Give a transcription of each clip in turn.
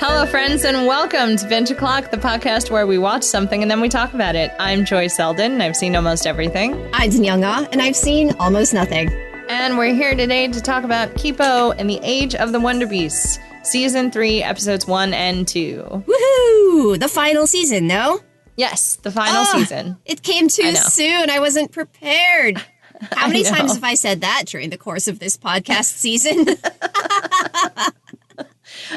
Hello, friends, and welcome to Binge O'Clock, the podcast where we watch something and then we talk about it. I'm Joy Selden, and I've seen almost everything. I'm Danielle, and I've seen almost nothing. And we're here today to talk about Kipo and the Age of the Wonderbeasts, Season 3, Episodes 1 and 2. Woohoo! The final season, no? Yes, the final season. It came too soon. I wasn't prepared. How many times have I said that during the course of this podcast season?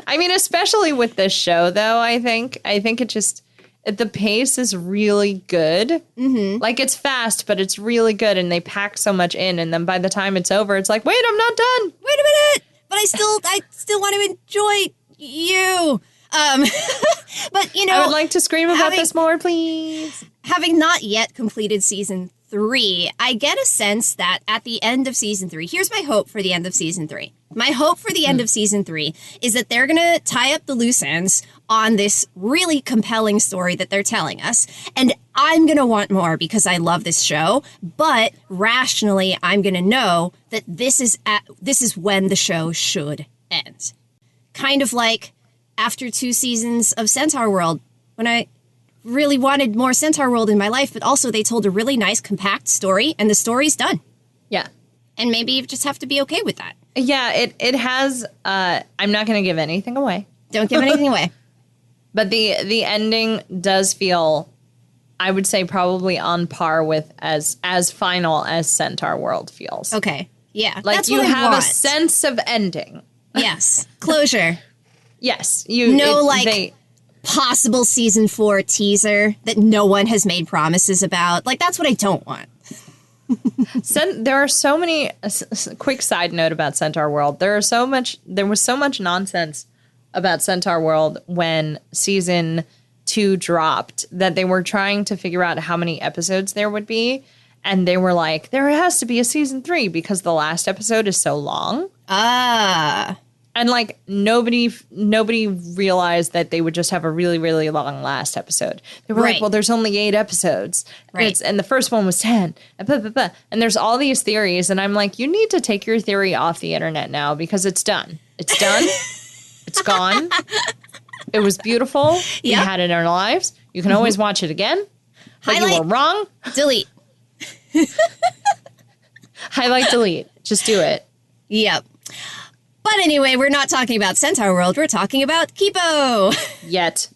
I mean, especially with this show, though, I think it just, the pace is really good. Mm-hmm. Like, it's fast, but it's really good, and they pack so much in, and then by the time it's over, it's like, wait, I'm not done. Wait a minute. But I still want to enjoy you. But, you know, I would like to scream about this more, please. Having not yet completed season 3, I get a sense that at the end of season 3, here's my hope for the end of season 3. My hope for the end of season 3 is that they're going to tie up the loose ends on this really compelling story that they're telling us. And I'm going to want more because I love this show. But rationally, I'm going to know that this is when the show should end. Kind of like after 2 seasons of Centaur World, when I really wanted more Centaur World in my life, but also they told a really nice, compact story, and the story's done. Yeah. And maybe you just have to be okay with that. Yeah, it has, I'm not going to give anything away. Don't give anything away. But the ending does feel, I would say, probably on par with as final as Centaur World feels. Okay, yeah. Like, that's you what have I a want. sense of ending. Yes. Closure. Yes. Possible season 4 teaser that no one has made promises about. Like, that's what I don't want. There are so many, quick side note about Centaur World. There was so much nonsense about Centaur World when season 2 dropped that they were trying to figure out how many episodes there would be. And they were like, there has to be a season 3 because the last episode is so long. And, like, nobody realized that they would just have a really, really long last episode. They were like, well, there's only 8 episodes. Right. And the first one was 10. And, blah, blah, blah. And there's all these theories. And I'm like, you need to take your theory off the internet now because it's done. It's done. It's gone. It was beautiful. Yep. We had it in our lives. You can always watch it again. But you were wrong. Delete. Highlight, delete. Just do it. Yep. But anyway, we're not talking about Centaur World. We're talking about Kipo. Yet.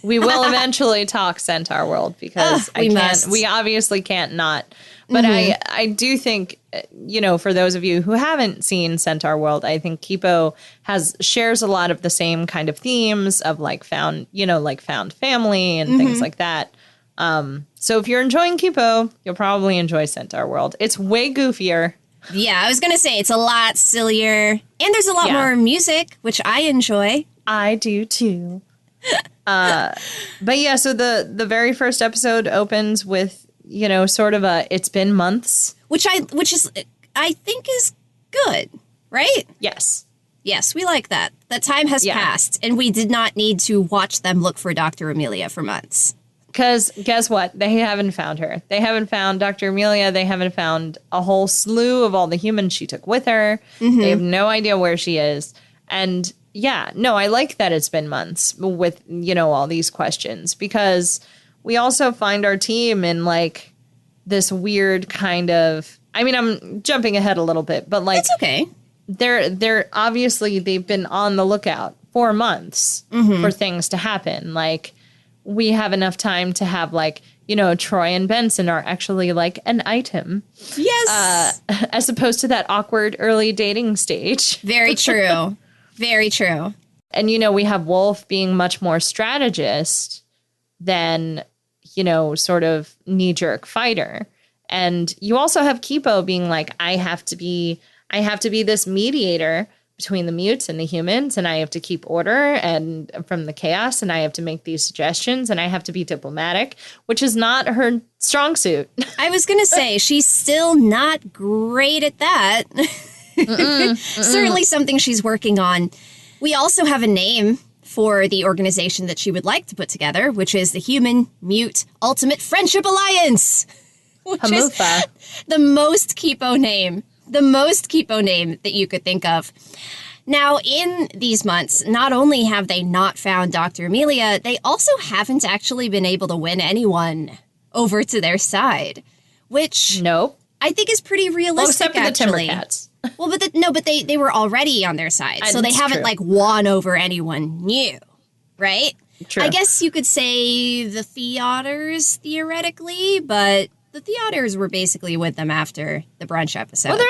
We will eventually talk Centaur World because we obviously can't not. But I do think, for those of you who haven't seen Centaur World, I think Kipo shares a lot of the same kind of themes of found family and things like that. So if you're enjoying Kipo, you'll probably enjoy Centaur World. It's way goofier. Yeah, I was going to say it's a lot sillier, and there's a lot more music, which I enjoy. I do too. But yeah, so the very first episode opens with, sort of it's been months. Which I think is good, right? Yes. Yes, we like that. The time has passed, and we did not need to watch them look for Dr. Amelia for months. Because guess what? They haven't found her. They haven't found Dr. Amelia. They haven't found a whole slew of all the humans she took with her. Mm-hmm. They have no idea where she is. And I like that it's been months with, all these questions. Because we also find our team in, this weird kind of... I mean, I'm jumping ahead a little bit, but, It's okay. They're obviously, they've been on the lookout for months for things to happen. We have enough time to have, Troy and Bensen are actually, an item. Yes. As opposed to that awkward early dating stage. Very true. Very true. And, we have Wolf being much more strategist than, sort of knee-jerk fighter. And you also have Kipo being I have to be this mediator between the mutes and the humans, and I have to keep order and from the chaos, and I have to make these suggestions, and I have to be diplomatic, which is not her strong suit. I was going to say, she's still not great at that. Certainly something she's working on. We also have a name for the organization that she would like to put together, which is the Human Mute Ultimate Friendship Alliance. Which is the most Kipo name that you could think of. Now, in these months, not only have they not found Dr. Amelia, they also haven't actually been able to win anyone over to their side, which Nope. I think is pretty realistic, except for actually. the Timbercats. Well, but they were already on their side, so they It's haven't, true. like, won over anyone new, right? True. I guess you could say the Theaters, theoretically, but the Theaters were basically with them after the brunch episode. Well,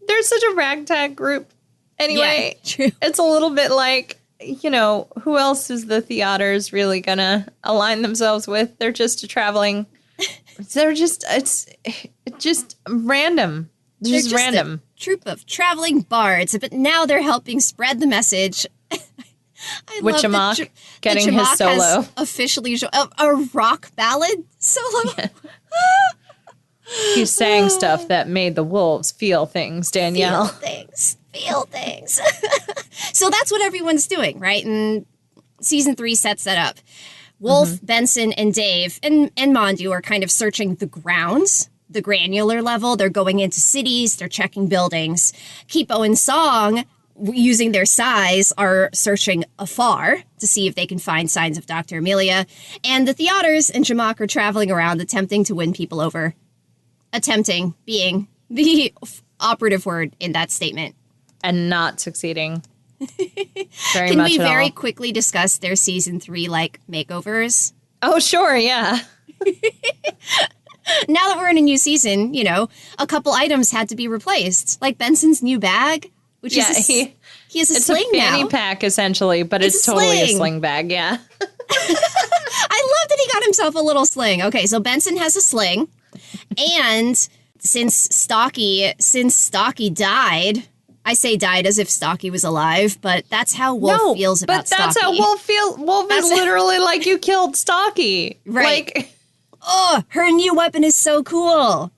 they're such a ragtag group. Anyway, Yeah, true. It's a little bit like, who else is the Theaters really gonna align themselves with? They're just it's just random. They're just random. A troupe of traveling bards, but now they're helping spread the message. With Chamak getting his solo. Has officially a rock ballad solo. Yeah. He's saying stuff that made the wolves feel things, Danielle. Feel things. So that's what everyone's doing, right? And season 3 sets that up. Wolf, Benson, and Dave, and Mondu are kind of searching the grounds, the granular level. They're going into cities. They're checking buildings. Kipo and Song, using their size, are searching afar to see if they can find signs of Dr. Amelia. And the Theaters and Jamak are traveling around attempting to win people over. Attempting being the operative word in that statement. And not succeeding. Can we very quickly discuss their season 3, makeovers? Oh, sure, yeah. Now that we're in a new season, a couple items had to be replaced. Like Benson's new bag, which is he has a sling now. It's a fanny pack, essentially, but it's totally a sling bag, yeah. I love that he got himself a little sling. Okay, so Benson has a sling, and since Stocky died... I say died as if Stocky was alive, but that's how Wolf feels about Stocky. But that's how Wolf feels. Wolf is literally like, you killed Stocky. Right. Her new weapon is so cool.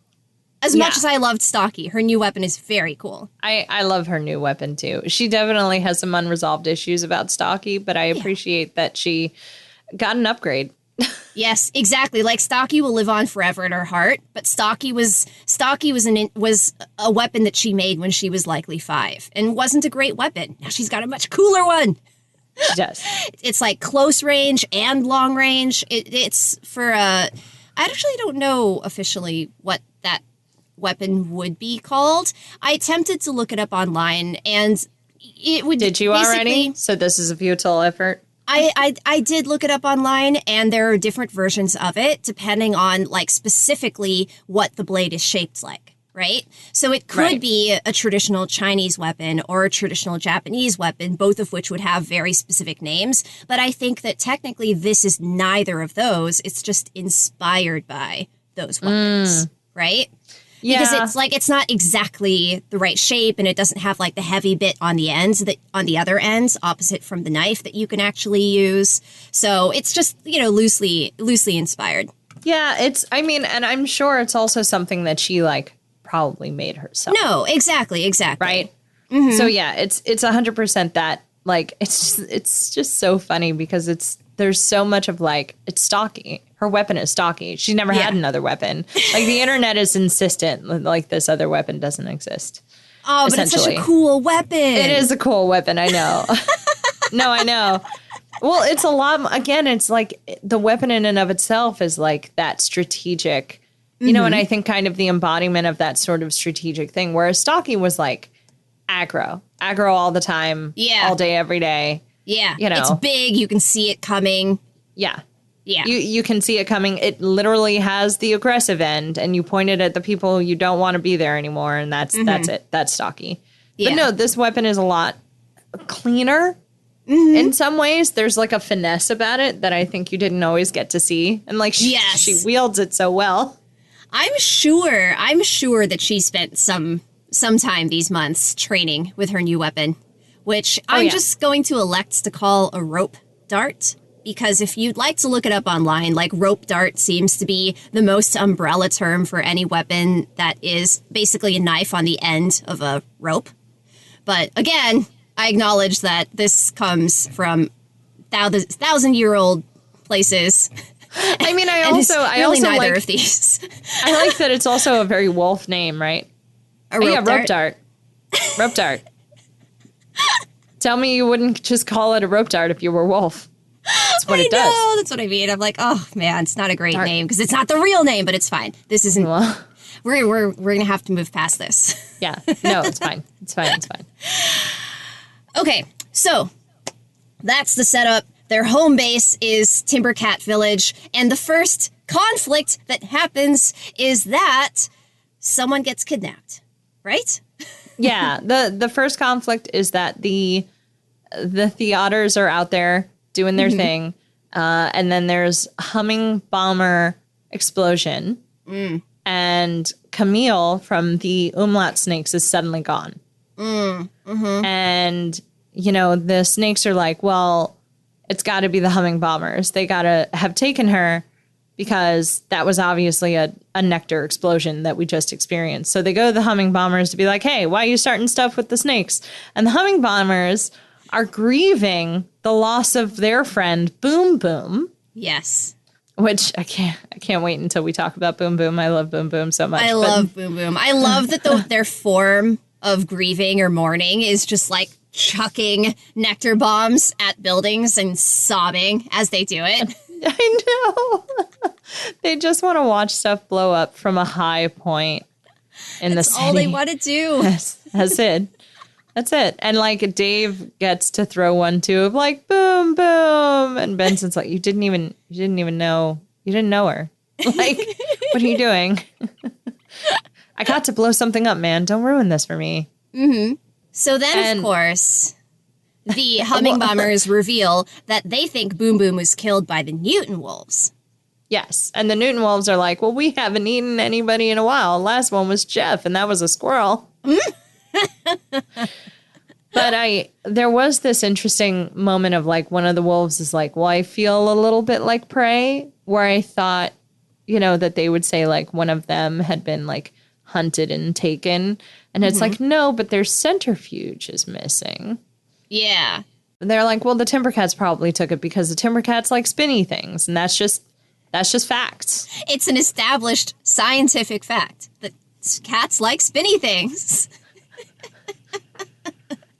As much as I loved Stocky, her new weapon is very cool. I love her new weapon, too. She definitely has some unresolved issues about Stocky, but I appreciate that she got an upgrade. Yes, exactly. Like, Stocky will live on forever in her heart, but Stocky was a weapon that she made when she was likely 5, and wasn't a great weapon. Now she's got a much cooler one. She does. It's like close range and long range. It's for I actually don't know officially what that weapon would be called. I attempted to look it up online, and it would. Did you already? So this is a futile effort. I did look it up online, and there are different versions of it depending on, specifically what the blade is shaped like, right? So it could be a traditional Chinese weapon or a traditional Japanese weapon, both of which would have very specific names. But I think that technically this is neither of those. It's just inspired by those weapons, right? Yeah. Because it's not exactly the right shape, and it doesn't have the heavy bit on the ends on the other ends, opposite from the knife that you can actually use. So it's just, loosely inspired. Yeah, and I'm sure it's also something that she probably made herself. No, exactly. Right? Mm-hmm. So yeah, it's 100% that. It's just so funny because there's so much of it's stocky. Her weapon is stocky. She never had another weapon. The internet is insistent this other weapon doesn't exist. Oh, but it's such a cool weapon. It is a cool weapon, I know. No, I know. Well, it's a lot, again, it's the weapon in and of itself is that strategic, and I think kind of the embodiment of that sort of strategic thing, whereas stocky was aggro all the time, all day, every day. Yeah, it's big. You can see it coming. Yeah. You can see it coming. It literally has the aggressive end, and you point it at the people you don't want to be there anymore, and that's it. That's stocky. Yeah. But no, this weapon is a lot cleaner in some ways. There's a finesse about it that I think you didn't always get to see, and she wields it so well. I'm sure that she spent some time these months training with her new weapon, which I'm just going to elect to call a rope dart. Because if you'd like to look it up online, rope dart seems to be the most umbrella term for any weapon that is basically a knife on the end of a rope. But again, I acknowledge that this comes from thousand-year-old places. I mean, I also neither of these. I like that it's also a very wolf name, right? Rope dart. Rope dart. Tell me you wouldn't just call it a rope dart if you were wolf. That's what it does. I know, that's what I mean. I'm like, oh man, it's not a great name because it's not the real name, but it's fine. This isn't. Well, we're gonna have to move past this. Yeah. No, it's fine. It's fine. It's fine. Okay, so that's the setup. Their home base is Timbercat Village, and the first conflict that happens is that someone gets kidnapped, right? Yeah. The first conflict is that the Theaters are out there doing their thing, and then there's humming bomber explosion, and Camille from the umlaut snakes is suddenly gone. And, you know, the snakes are like, well, it's got to be the humming bombers. They got to have taken her because that was obviously a nectar explosion that we just experienced. So they go to the humming bombers to be like, hey, why are you starting stuff with the snakes? And the humming bombers are grieving the loss of their friend, Boom Boom. Yes. Which I can't wait until we talk about Boom Boom. I love Boom Boom so much. I love Boom Boom. I love that their form of grieving or mourning is just like chucking nectar bombs at buildings and sobbing as they do it. I know. They just want to watch stuff blow up from a high point in the city. That's all they want to do. That's it. That's it. And like Dave gets to throw one too of like boom boom, and Benson's like, you didn't even know her. Like, what are you doing? I got to blow something up, man. Don't ruin this for me. So then, of course, the humming bombers reveal that they think Boom Boom was killed by the Newton wolves. Yes. And the Newton wolves are like, well, we haven't eaten anybody in a while. Last one was Jeff, and that was a squirrel. But there was this interesting moment of like one of the wolves is like, well, I feel a little bit like prey, where I thought, you know, that they would say like one of them had been like hunted and taken. And it's like, no, but their centrifuge is missing. Yeah. And they're like, well, the Timbercats probably took it because the Timbercats like spinny things. And that's just facts. It's an established scientific fact that cats like spinny things.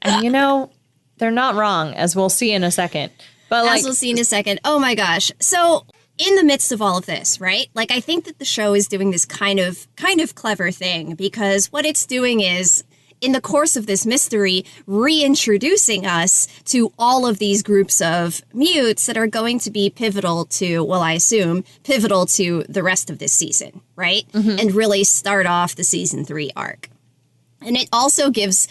And, you know, they're not wrong, as we'll see in a second. But like, as we'll see in a second. Oh, my gosh. So in the midst of all of this, right? Like, I think that the show is doing this kind of clever thing, because what it's doing is, in the course of this mystery, reintroducing us to all of these groups of mutes that are going to be pivotal to, well, I assume, pivotal to the rest of this season, right? And really start off the season 3 arc. And it also gives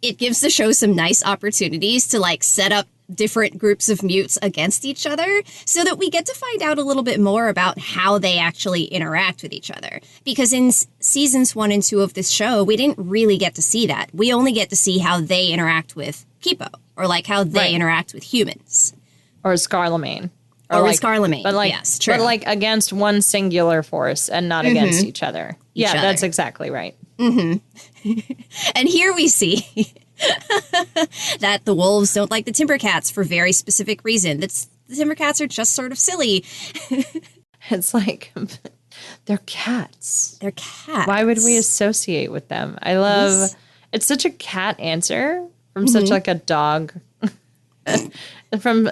the show some nice opportunities to like set up different groups of mutes against each other so that we get to find out a little bit more about how they actually interact with each other. Because in seasons 1 and 2 of this show, we didn't really get to see that. We only get to see how they interact with Kipo, or like how they interact with humans. Or Scarlemagne. Or like, with Scarlemagne, but like, yes, true. But like against one singular force and not against each other. That's exactly right. And here we see that the wolves don't like the Timbercats for very specific reason. The Timbercats are just sort of silly. It's like, they're cats. They're cats. Why would we associate with them? I love, it's such a cat answer from such like a dog. From,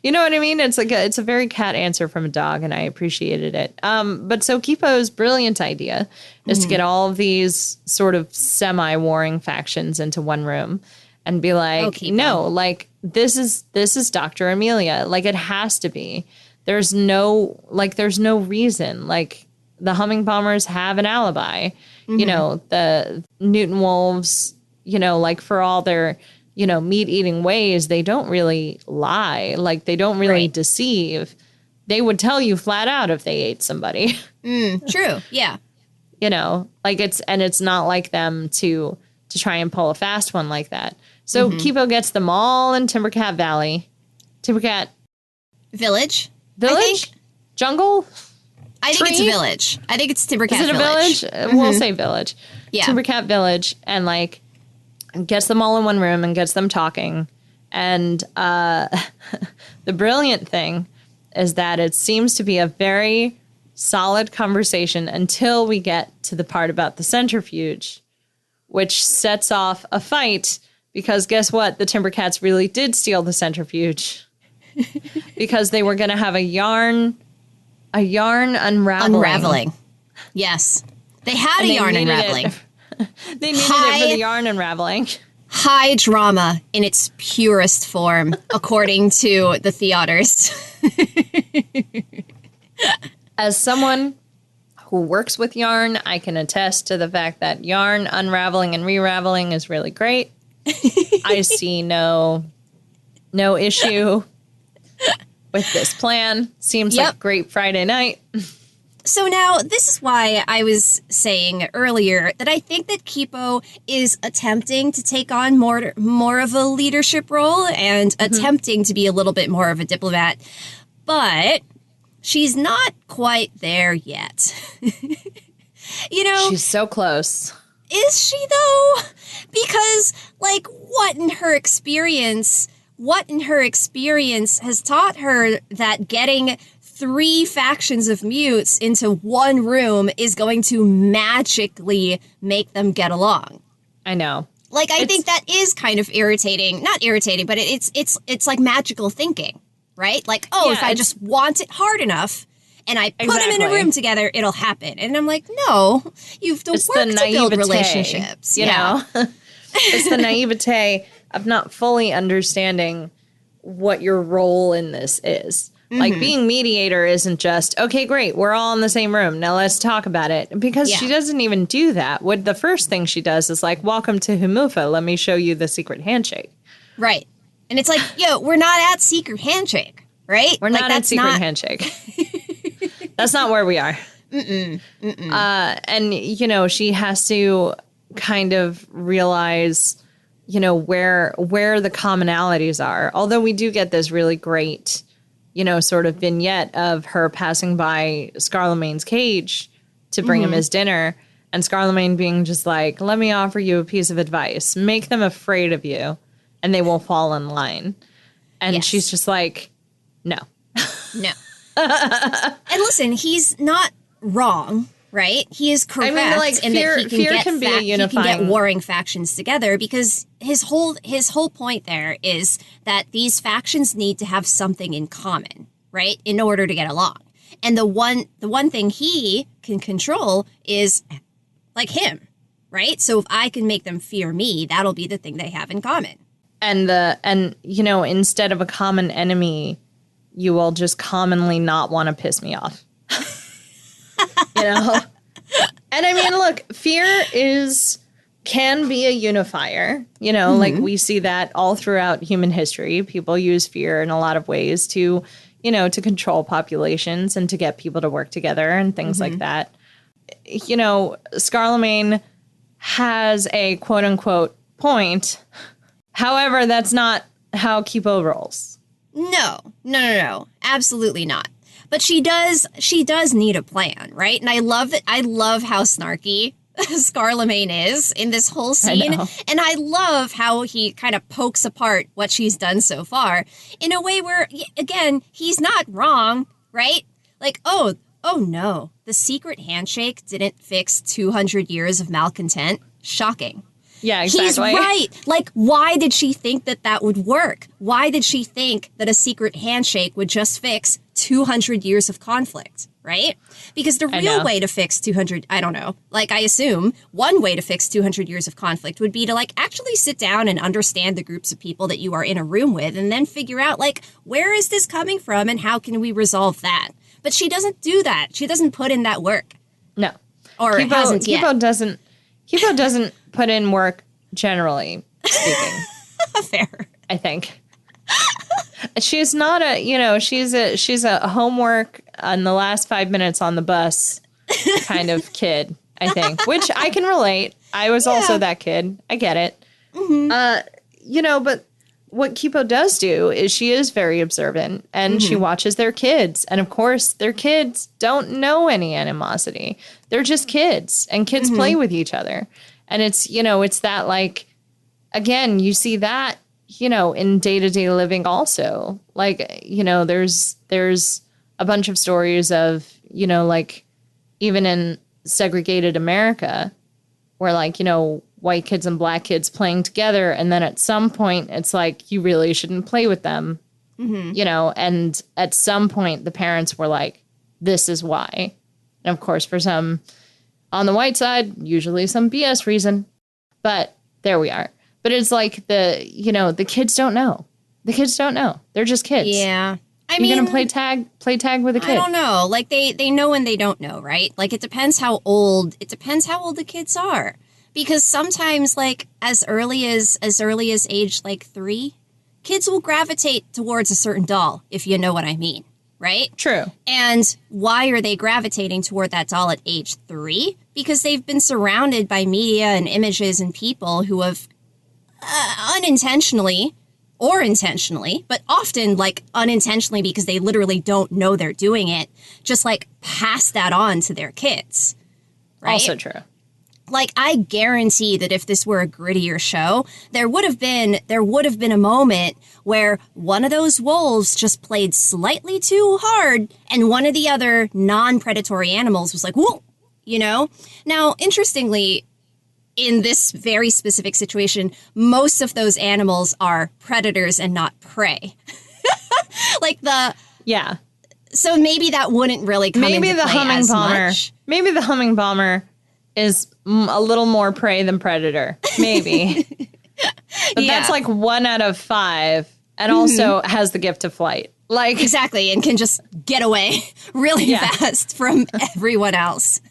you know what I mean? It's like it's a very cat answer from a dog, and I appreciated it. But so Kipo's brilliant idea is to get all of these sort of semi-warring factions into one room and be like, no, like this is Dr. Amelia. Like it has to be. There's no reason. Like the humming bombers have an alibi. You know, the Newton wolves, you know, like for all their, you know, meat-eating ways, they don't really lie. Like, they don't really deceive. They would tell you flat out if they ate somebody. True, yeah. You know, like it's not like them to try and pull a fast one like that. So Kipo gets them all in Timbercat Valley. Timbercat Village? Jungle? I think it's a village. I think it's Timbercat Village. Is it a village? We'll say village. Yeah. Timbercat Village, and like gets them all in one room and gets them talking. And the brilliant thing is that it seems to be a very solid conversation until we get to the part about the centrifuge, which sets off a fight Because guess what? The Timbercats really did steal the centrifuge. Because they were going to have a yarn unraveling. Yes. They had a yarn unraveling. They needed it for the yarn unraveling. High drama in its purest form, according to the theaters. As someone who works with yarn, I can attest to the fact that yarn unraveling and re-raveling is really great. I see no issue with this plan. Seems like a great Friday night. So now, this is why I was saying earlier that I think that Kipo is attempting to take on more of a leadership role and attempting to be a little bit more of a diplomat. But she's not quite there yet. She's so close. Is she, though? Because, like, what in her experience has taught her that getting 3 factions of mutes into one room is going to magically make them get along? I know. Like, I think that is kind of irritating. Not irritating, but it's like magical thinking, right? Like, if I just want it hard enough and I put them in a room together, it'll happen. And I'm like, no, you have to work to build relationships. You know? It's the naivete of not fully understanding what your role in this is. Like, being mediator isn't just, okay, great, we're all in the same room, now let's talk about it. Because she doesn't even do that. What the first thing she does is like, welcome to Humufa, let me show you the secret handshake. Right. And it's like, we're not at secret handshake, right? We're not at secret handshake. That's not where we are. And, she has to kind of realize, where the commonalities are. Although we do get this really great, sort of vignette of her passing by Scarlemagne's cage to bring him his dinner. And Scarlemagne being just like, let me offer you a piece of advice. Make them afraid of you and they will fall in line. And she's just like, no. No. And listen, he's not wrong, right? He is correct. I mean, like, fear can be a unifying. He can get warring factions together because his whole point there is that these factions need to have something in common, right? In order to get along. And the one thing he can control is like him, right? So if I can make them fear me, that'll be the thing they have in common. And instead of a common enemy, you will just commonly not want to piss me off. And I mean, look, fear can be a unifier, like we see that all throughout human history. People use fear in a lot of ways to control populations and to get people to work together and things like that. Scarlemagne has a quote unquote point. However, that's not how Kipo rolls. No, absolutely not. But she does need a plan, right? And I love how snarky Scarlemagne is in this whole scene. And I love how he kind of pokes apart what she's done so far in a way where, again, he's not wrong, right? Like, oh no, the secret handshake didn't fix 200 years of malcontent. Shocking. Yeah, exactly. He's right. Like, why did she think that would work? Why did she think that a secret handshake would just fix 200 years of conflict, right? Because the real way to fix 200, I don't know, like, I assume one way to fix 200 years of conflict would be to, like, actually sit down and understand the groups of people that you are in a room with and then figure out, like, where is this coming from and how can we resolve that? But she doesn't do that. She doesn't put in that work. No. Or hasn't yet. Kipo doesn't put in work, generally speaking. Fair. I think. She's not she's a homework on the last 5 minutes on the bus kind of kid, I think, which I can relate. I was also that kid. I get it. But what Kipo does do is she is very observant and she watches their kids. And of course, their kids don't know any animosity. They're just kids and kids play with each other. And it's, it's that, like, again, you see that, in day-to-day living also. Like, there's a bunch of stories of, like, even in segregated America where, like, white kids and black kids playing together. And then at some point, it's like, you really shouldn't play with them, and at some point the parents were like, this is why. And of course, for some on the white side, usually some BS reason, but there we are. But it's like the kids don't know. The kids don't know. They're just kids. Yeah. You're going to play tag with a kid. I don't know. Like they know and they don't know, right? Like it depends how old the kids are. Because sometimes like as early as age like 3, kids will gravitate towards a certain doll, if you know what I mean, right? True. And why are they gravitating toward that doll at age 3? Because they've been surrounded by media and images and people who have unintentionally or intentionally, but often like unintentionally because they literally don't know they're doing it, just like pass that on to their kids. Right? Also true. Like, I guarantee that if this were a grittier show, there would have been a moment where one of those wolves just played slightly too hard and one of the other non-predatory animals was like, whoa, Now, interestingly, in this very specific situation, most of those animals are predators and not prey. Yeah. So maybe that wouldn't really come into play as much. Maybe the humming bomber is a little more prey than predator. Maybe. But that's like 1 out of 5 and also has the gift of flight. Like exactly, and can just get away really fast from everyone else.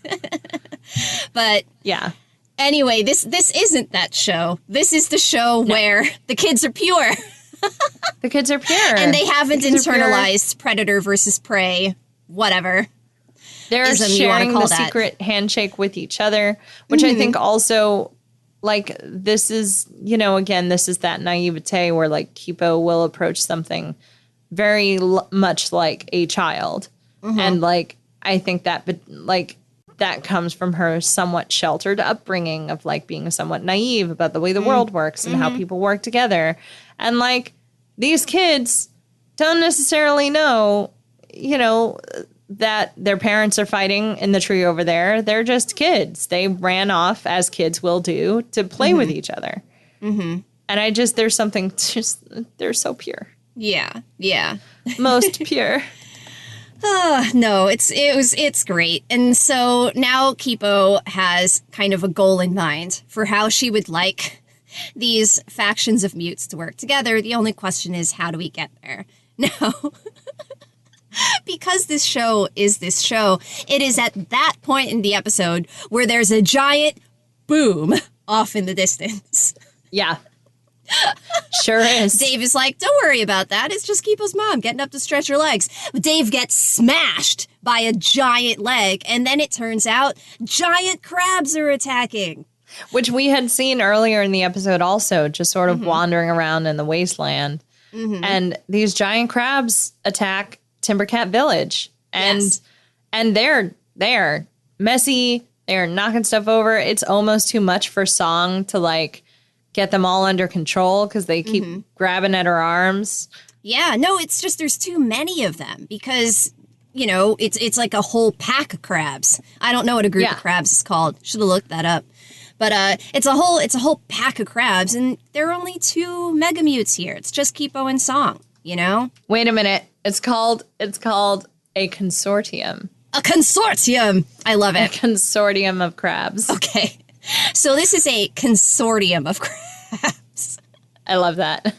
But yeah. Anyway, this isn't that show. This is the show where the kids are pure. The kids are pure. And they haven't internalized predator versus prey, whatever. They're sharing the secret handshake with each other, which I think also, like, this is, again, this is that naivete where, like, Kipo will approach something very much like a child. And, like, I think that, like, that comes from her somewhat sheltered upbringing of, like, being somewhat naive about the way the world works and how people work together. And, like, these kids don't necessarily know, that their parents are fighting in the tree over there. They're just kids. They ran off, as kids will do, to play with each other. And there's something they're so pure. Yeah. Most pure. No, it's great. And so now Kipo has kind of a goal in mind for how she would like these factions of mutes to work together. The only question is, how do we get there? Now, because this show, it is at that point in the episode where there's a giant boom off in the distance. Yeah. Sure is. Dave is like, don't worry about that. It's just Kipo's mom getting up to stretch her legs. Dave gets smashed by a giant leg, and then it turns out giant crabs are attacking. Which we had seen earlier in the episode also, just sort of wandering around in the wasteland. And these giant crabs attack Timbercat Village. And they're messy. They're knocking stuff over. It's almost too much for Song to, like, get them all under control because they keep grabbing at her arms. Yeah, no, it's just there's too many of them because, it's like a whole pack of crabs. I don't know what a group of crabs is called. Should have looked that up. But it's a whole pack of crabs, and there are only 2 mega mutes here. It's just Kipo and Song, Wait a minute. It's called a consortium. A consortium! I love it. A consortium of crabs. Okay. So this is a consortium of crabs. I love that.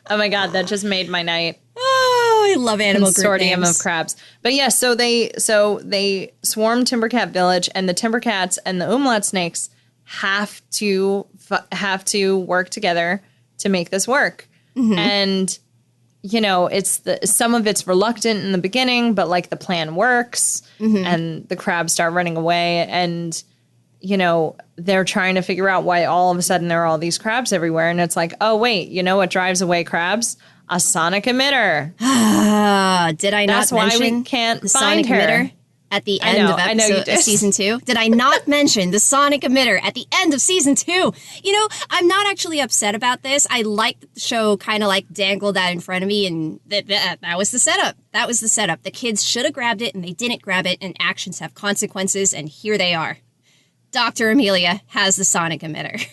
Oh my God, that just made my night. Oh, I love animal group names. Consortium of crabs. But yeah, so they swarm Timbercat Village, and the Timbercats and the umlaut snakes have to work together to make this work. And it's some of it's reluctant in the beginning, but like the plan works, and the crabs start running away, and they're trying to figure out why all of a sudden there are all these crabs everywhere. And it's like, oh, wait, what drives away crabs? A sonic emitter. Did I not mention why we can't the find sonic her. Emitter at the end of season 2? Did I not mention the sonic emitter at the end of season 2? I'm not actually upset about this. I like that the show kind of like dangled that in front of me, and that was the setup. That was the setup. The kids should have grabbed it, and they didn't grab it, and actions have consequences, and here they are. Dr. Amelia has the sonic emitter.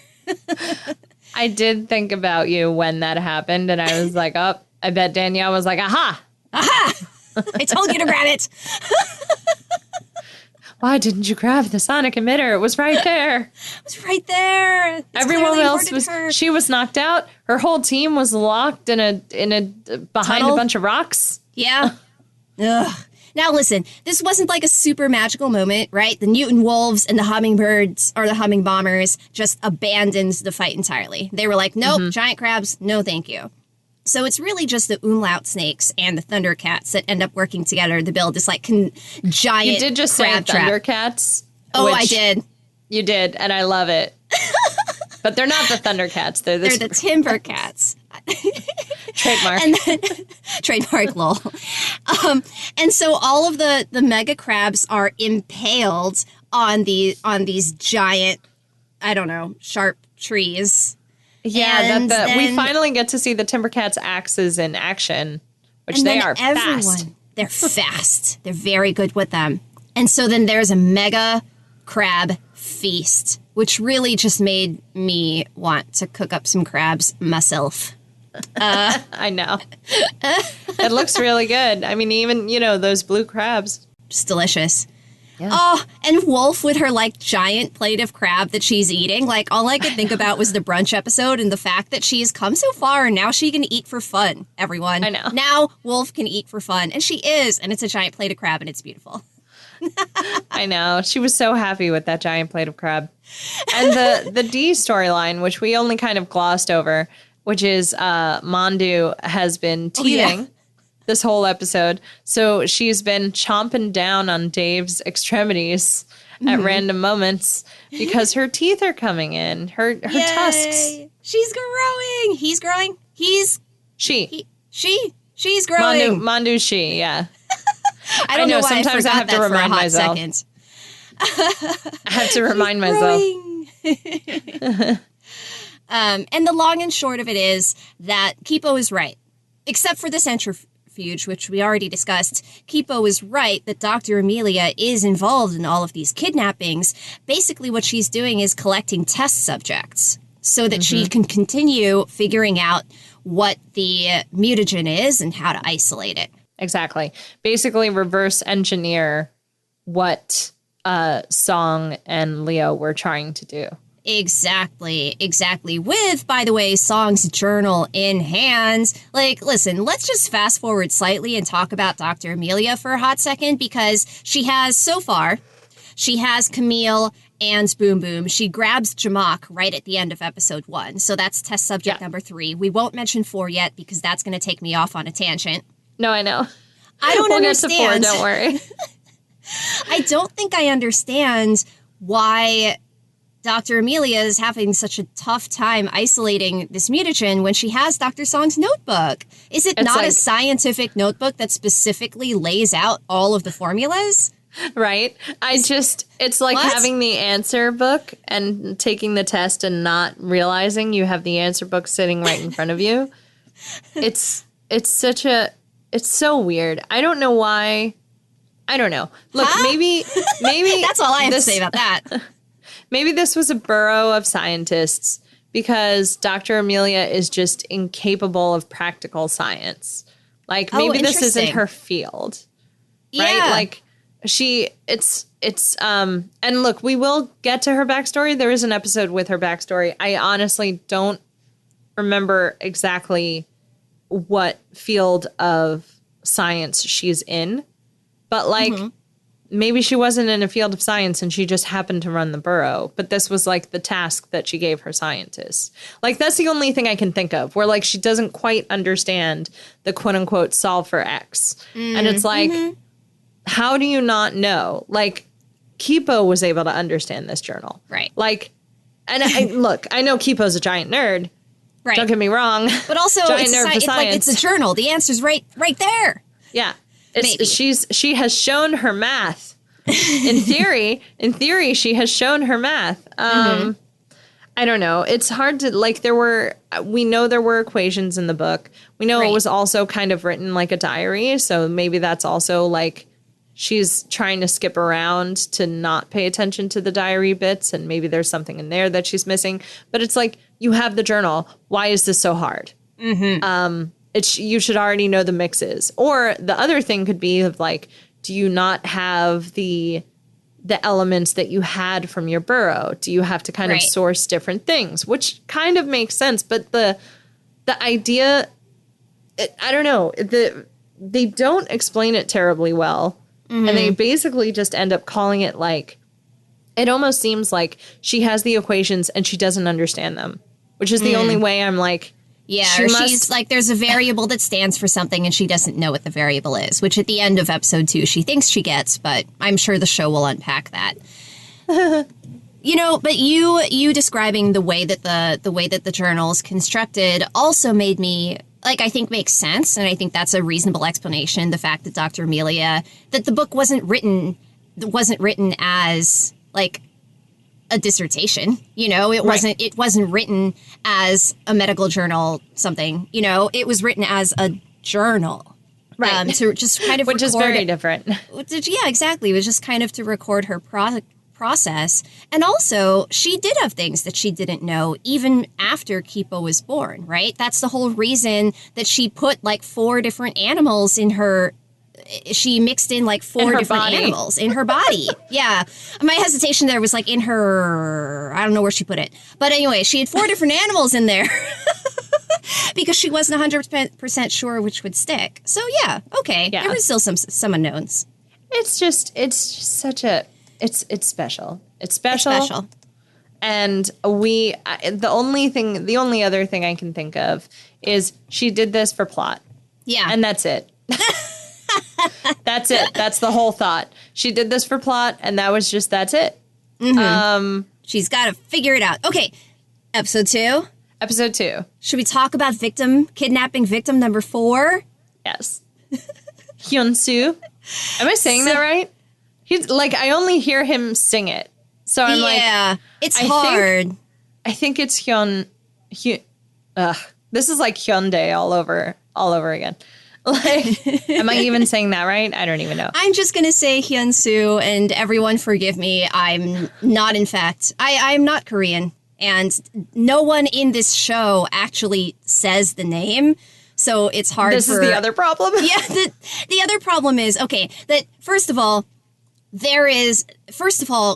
I did think about you when that happened, and I was like, oh, I bet Danielle was like, aha! Aha! I told you to grab it. Why didn't you grab the sonic emitter? It was right there. It was right there. It's Everyone else she was knocked out. Her whole team was locked in a behind tunnel? A bunch of rocks. Yeah. Ugh. Now listen, this wasn't like a super magical moment, right? The mutant wolves and the hummingbirds or the humming bombers just abandoned the fight entirely. They were like, nope, giant crabs, no thank you. So it's really just the umlaut snakes and the thundercats that end up working together to build this like giant You did just say crab trap. Thundercats. Oh, I did. You did, and I love it. But they're not the Thundercats. They're the timber cats. Trademark. And then, trademark lol. And so all of the mega crabs are impaled on these giant, I don't know, sharp trees. Yeah, and we finally get to see the Timbercats' axes in action, which they are fast. They're fast. They're very good with them. And so then there's a mega crab feast, which really just made me want to cook up some crabs myself. I know. It looks really good. I mean, even, those blue crabs. Just delicious. Yeah. Oh, and Wolf with her, like, giant plate of crab that she's eating. Like, all I could think about was the brunch episode and the fact that she's come so far and now she can eat for fun, everyone. I know. Now Wolf can eat for fun. And she is. And it's a giant plate of crab and it's beautiful. I know. She was so happy with that giant plate of crab. And the D storyline, which we only kind of glossed over, which is Mandu has been teething this whole episode. So she's been chomping down on Dave's extremities at random moments because her teeth are coming in. Her tusks. She's growing. He's growing. She's growing. Mandu's she, yeah. I don't know why sometimes I have to remind myself. Second. I have to remind myself. And the long and short of it is that Kipo is right. Except for the centrifuge, which we already discussed, Kipo is right that Dr. Amelia is involved in all of these kidnappings. Basically, what she's doing is collecting test subjects so that she can continue figuring out what the mutagen is and how to isolate it. Exactly. Basically reverse engineer what Song and Leo were trying to do. Exactly. With, by the way, Song's journal in hand. Like, listen, let's just fast forward slightly and talk about Dr. Amelia for a hot second, because she has Camille and Boom Boom. She grabs Jamak right at the end of episode 1. So that's test subject number 3. We won't mention 4 yet because that's going to take me off on a tangent. No, I know. I don't understand. We'll get to 4, don't worry. I don't think I understand why Dr. Amelia is having such a tough time isolating this mutagen when she has Dr. Song's notebook. Is it not a scientific notebook that specifically lays out all of the formulas? Right. It's like having the answer book and taking the test and not realizing you have the answer book sitting right in front of you. It's so weird. I don't know why. I don't know. Look, maybe that's all I have to say about that. Maybe this was a burrow of scientists because Dr. Amelia is just incapable of practical science. Like, maybe this isn't her field. Right? Yeah. Like, and look, we will get to her backstory. There is an episode with her backstory. I honestly don't remember exactly what field of science she's in. But, like, maybe she wasn't in a field of science and she just happened to run the burrow. But this was, like, the task that she gave her scientists. Like, that's the only thing I can think of where, like, she doesn't quite understand the quote-unquote solve for X. And it's like, how do you not know? Like, Kipo was able to understand this journal. Right. Like, and look, I know Kipo's a giant nerd. Right. Don't get me wrong. But also, it's a journal. The answer's right there. Yeah. She has shown her math. In theory, she has shown her math. I don't know. It's hard to, like, we know there were equations in the book. We know it was also kind of written like a diary. So maybe that's also, like, she's trying to skip around to not pay attention to the diary bits, and maybe there's something in there that she's missing. But it's like, you have the journal. Why is this so hard? You should already know the mixes. Or the other thing could be of like, do you not have the elements that you had from your burrow? Do you have to kind of source different things? Which kind of makes sense. But the idea, I don't know. They don't explain it terribly well. And they basically just end up calling it like, it almost seems like she has the equations and she doesn't understand them, which is the only way I'm like, yeah, she's like, there's a variable that stands for something and she doesn't know what the variable is, which at the end of episode 2, she thinks she gets, but I'm sure the show will unpack that. But you describing the way that the journal's constructed also made me, like, I think makes sense, and I think that's a reasonable explanation. The fact that Dr. Amelia, that the book wasn't written as like a dissertation, it wasn't written as a medical journal, something, it was written as a journal, right? To just kind of which is very different. Yeah, exactly. It was just kind of to record her process. And also, she did have things that she didn't know even after Kipo was born, right? That's the whole reason that she put like 4 different animals in her. She mixed in like 4 different animals in her body. Yeah. My hesitation there was like in her, I don't know where she put it. But anyway, she had 4 different animals in there because she wasn't 100% sure which would stick. So yeah, okay. Yeah. There was still some unknowns. It's just such a, it's special. It's special. And the only other thing I can think of is she did this for plot. Yeah. And that's it. That's it. That's the whole thought. She did this for plot, and that's it. She's got to figure it out. Okay, episode 2. Episode 2. Should we talk about kidnapping victim number 4? Yes. Hyun-soo. Am I saying that right? He's like, I only hear him sing it, so I'm like, yeah, it's hard. I think it's Hyun. This is like Hyundai all over again. Like, am I even saying that right? I don't even know. I'm just going to say Hyun-soo, and everyone forgive me. I'm not, in fact, I'm not Korean, and no one in this show actually says the name, so it's hard. This is the other problem? Yeah, the other problem is, okay, that first of all,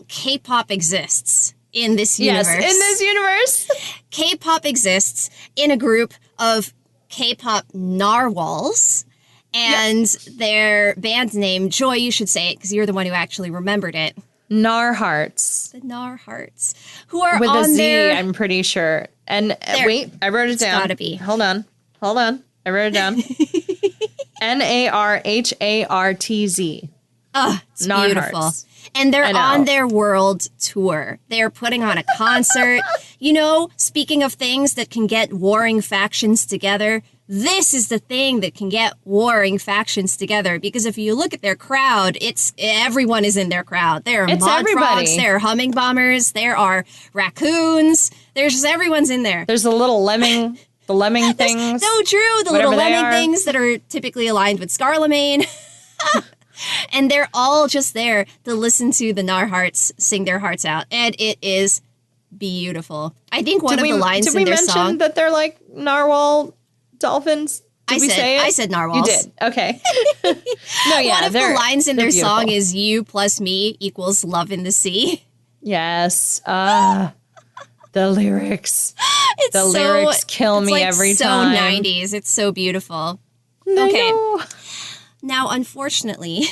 K-pop exists in this universe. Yes, in this universe. K-pop exists in a group of K-pop narwhals, and their band name, Joy, you should say it because you're the one who actually remembered it. Narhearts. The Narhearts, who are with on a Z, their... I'm pretty sure. And wait, I wrote it down. It's gotta be. Hold on. I wrote it down. Narhartz. It's beautiful. And they're on their world tour. They're putting on a concert. Speaking of things that can get warring factions together, this is the thing that can get warring factions together. Because if you look at their crowd, everyone is in their crowd. There are mod frogs, there are humming bombers, there are raccoons. There's just everyone's in there. There's a little lemming, the lemming things. So true, the little lemming things that are typically aligned with Scarlemagne. And they're all just there to listen to the Narhearts sing their hearts out. And it is beautiful. I think one of the lines in their song... Did we mention that they're like narwhal dolphins? Did we say it? I said narwhals. You did. Okay. No, yeah. One of the lines in their song is you plus me equals love in the sea. Yes. The lyrics. Lyrics kill me every time. It's so 90s. It's so beautiful. Okay. Now, unfortunately,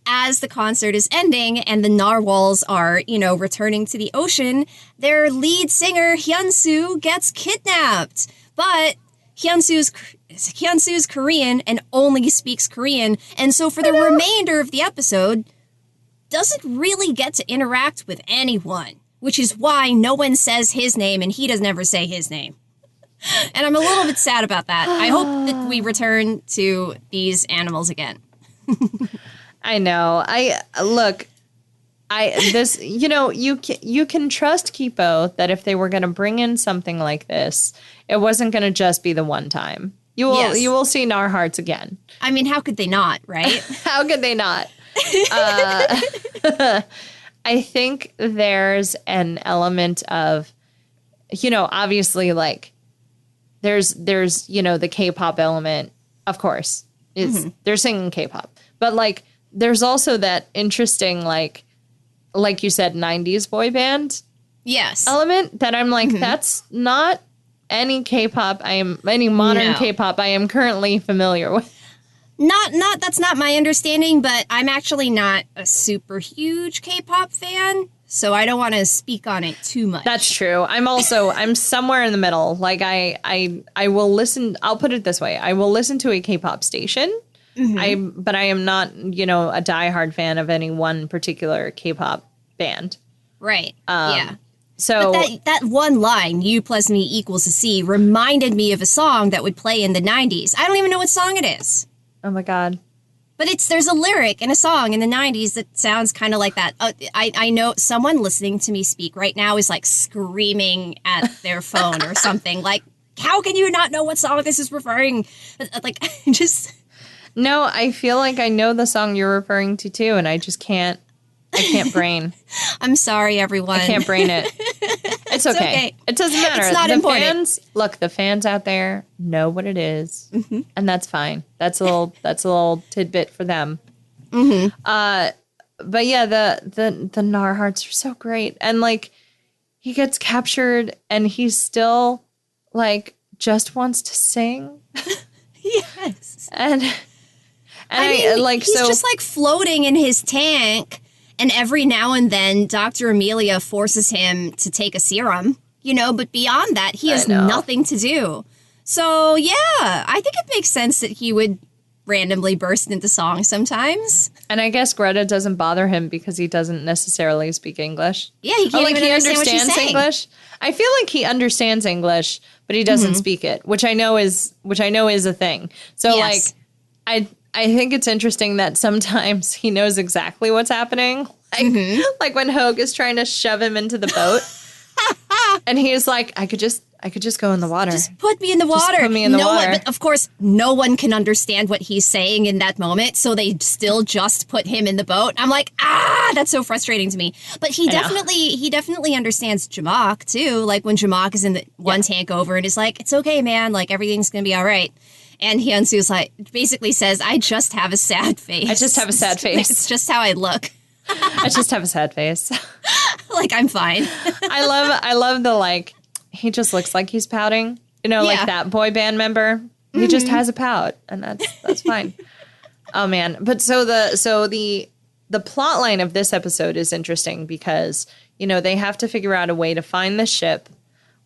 as the concert is ending and the narwhals are, returning to the ocean, their lead singer, Hyun-soo, gets kidnapped. But Hyun-soo's Korean and only speaks Korean, and so for the remainder of the episode, doesn't really get to interact with anyone, which is why no one says his name and he doesn't ever say his name. And I'm a little bit sad about that. I hope that we return to these animals again. I know. You can trust Kipo that if they were going to bring in something like this, it wasn't going to just be the one time. You will see Narhearts again. I mean, how could they not, right? How could they not? I think there's an element of, obviously, like, there's the K-pop element, of course. They're singing K-pop. But, like, there's also that interesting, like you said, 90s boy band element that I'm like, that's not any K-pop any modern K-pop I am currently familiar with. That's not my understanding, but I'm actually not a super huge K-pop fan, so I don't want to speak on it too much. That's true. I'm somewhere in the middle. Like I will listen, I'll put it this way. I will listen to a K-pop station. But I am not, a diehard fan of any one particular K-pop band. Right. Yeah. So but that one line, U plus me equals a C, reminded me of a song that would play in the 90s. I don't even know what song it is. Oh my God. But there's a lyric in a song in the 90s that sounds kind of like that. I know someone listening to me speak right now is like screaming at their phone or something. Like, how can you not know what song this is referring? Like, just... No, I feel like I know the song you're referring to too, and I can't brain. I'm sorry, everyone. I can't brain it. It's okay. It doesn't matter. It's not important. The fans out there know what it is, and that's fine. That's a little tidbit for them. But yeah, the Nar hearts are so great, and like he gets captured, and he's still like just wants to sing. Yes, and I mean, he's just like floating in his tank. And every now and then, Dr. Amelia forces him to take a serum, but beyond that, he has nothing to do. So, yeah, I think it makes sense that he would randomly burst into song sometimes. And I guess Greta doesn't bother him because he doesn't necessarily speak English. Yeah, he can't even understand what she's saying. English. I feel like he understands English, but he doesn't speak it, which I know is a thing. So, yes. like, I think it's interesting that sometimes he knows exactly what's happening. Like when Hogue is trying to shove him into the boat. And he is like, I could just go in the water. Just put me in the water. Just put me in the water. But of course, no one can understand what he's saying in that moment. So they still just put him in the boat. I'm like, that's so frustrating to me. But he definitely understands Jamak too. Like when Jamak is in the one tank over and is like, it's okay, man. Like everything's going to be all right. And Hyunsu's like, basically says, I just have a sad face. I just have a sad face. It's just how I look. I just have a sad face. Like, I'm fine. I love the, like, he just looks like he's pouting. Like that boy band member. He just has a pout, and that's fine. Oh, man. But so the plot line of this episode is interesting because, they have to figure out a way to find the ship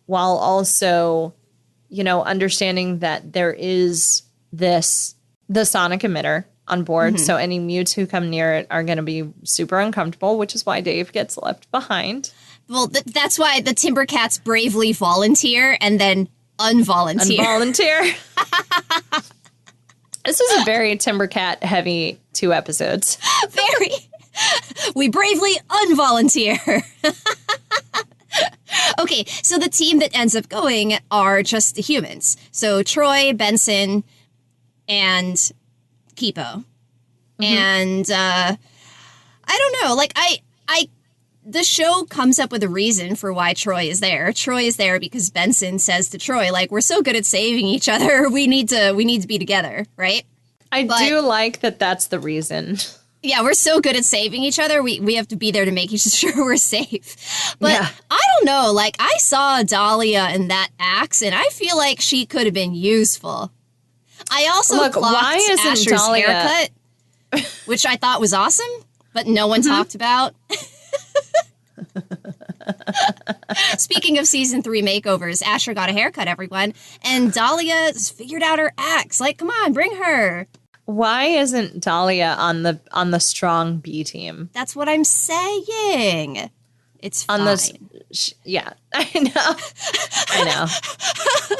while also... understanding that there is the sonic emitter on board. So any mutes who come near it are going to be super uncomfortable, which is why Dave gets left behind. Well, that's why the Timbercats bravely volunteer and then unvolunteer. This is a very Timbercat heavy 2 episodes. Very. We bravely unvolunteer. Okay, so the team that ends up going are just the humans. So Troy, Bensen, and Kipo. And I don't know, like the show comes up with a reason for why Troy is there. Troy is there because Bensen says to Troy, like, we're so good at saving each other, we need to be together, right? I do like that that's the reason. Yeah, we're so good at saving each other. We have to be there to make sure we're safe. But I don't know. Like, I saw Dahlia in that axe, and I feel like she could have been useful. I also why isn't Asher's Dahlia... haircut, which I thought was awesome, but no one talked about. Speaking of season 3 makeovers, Asher got a haircut, everyone, and Dahlia's figured out her axe. Like, come on, bring her. Why isn't Dahlia on the strong B team? That's what I'm saying. It's fine. I know.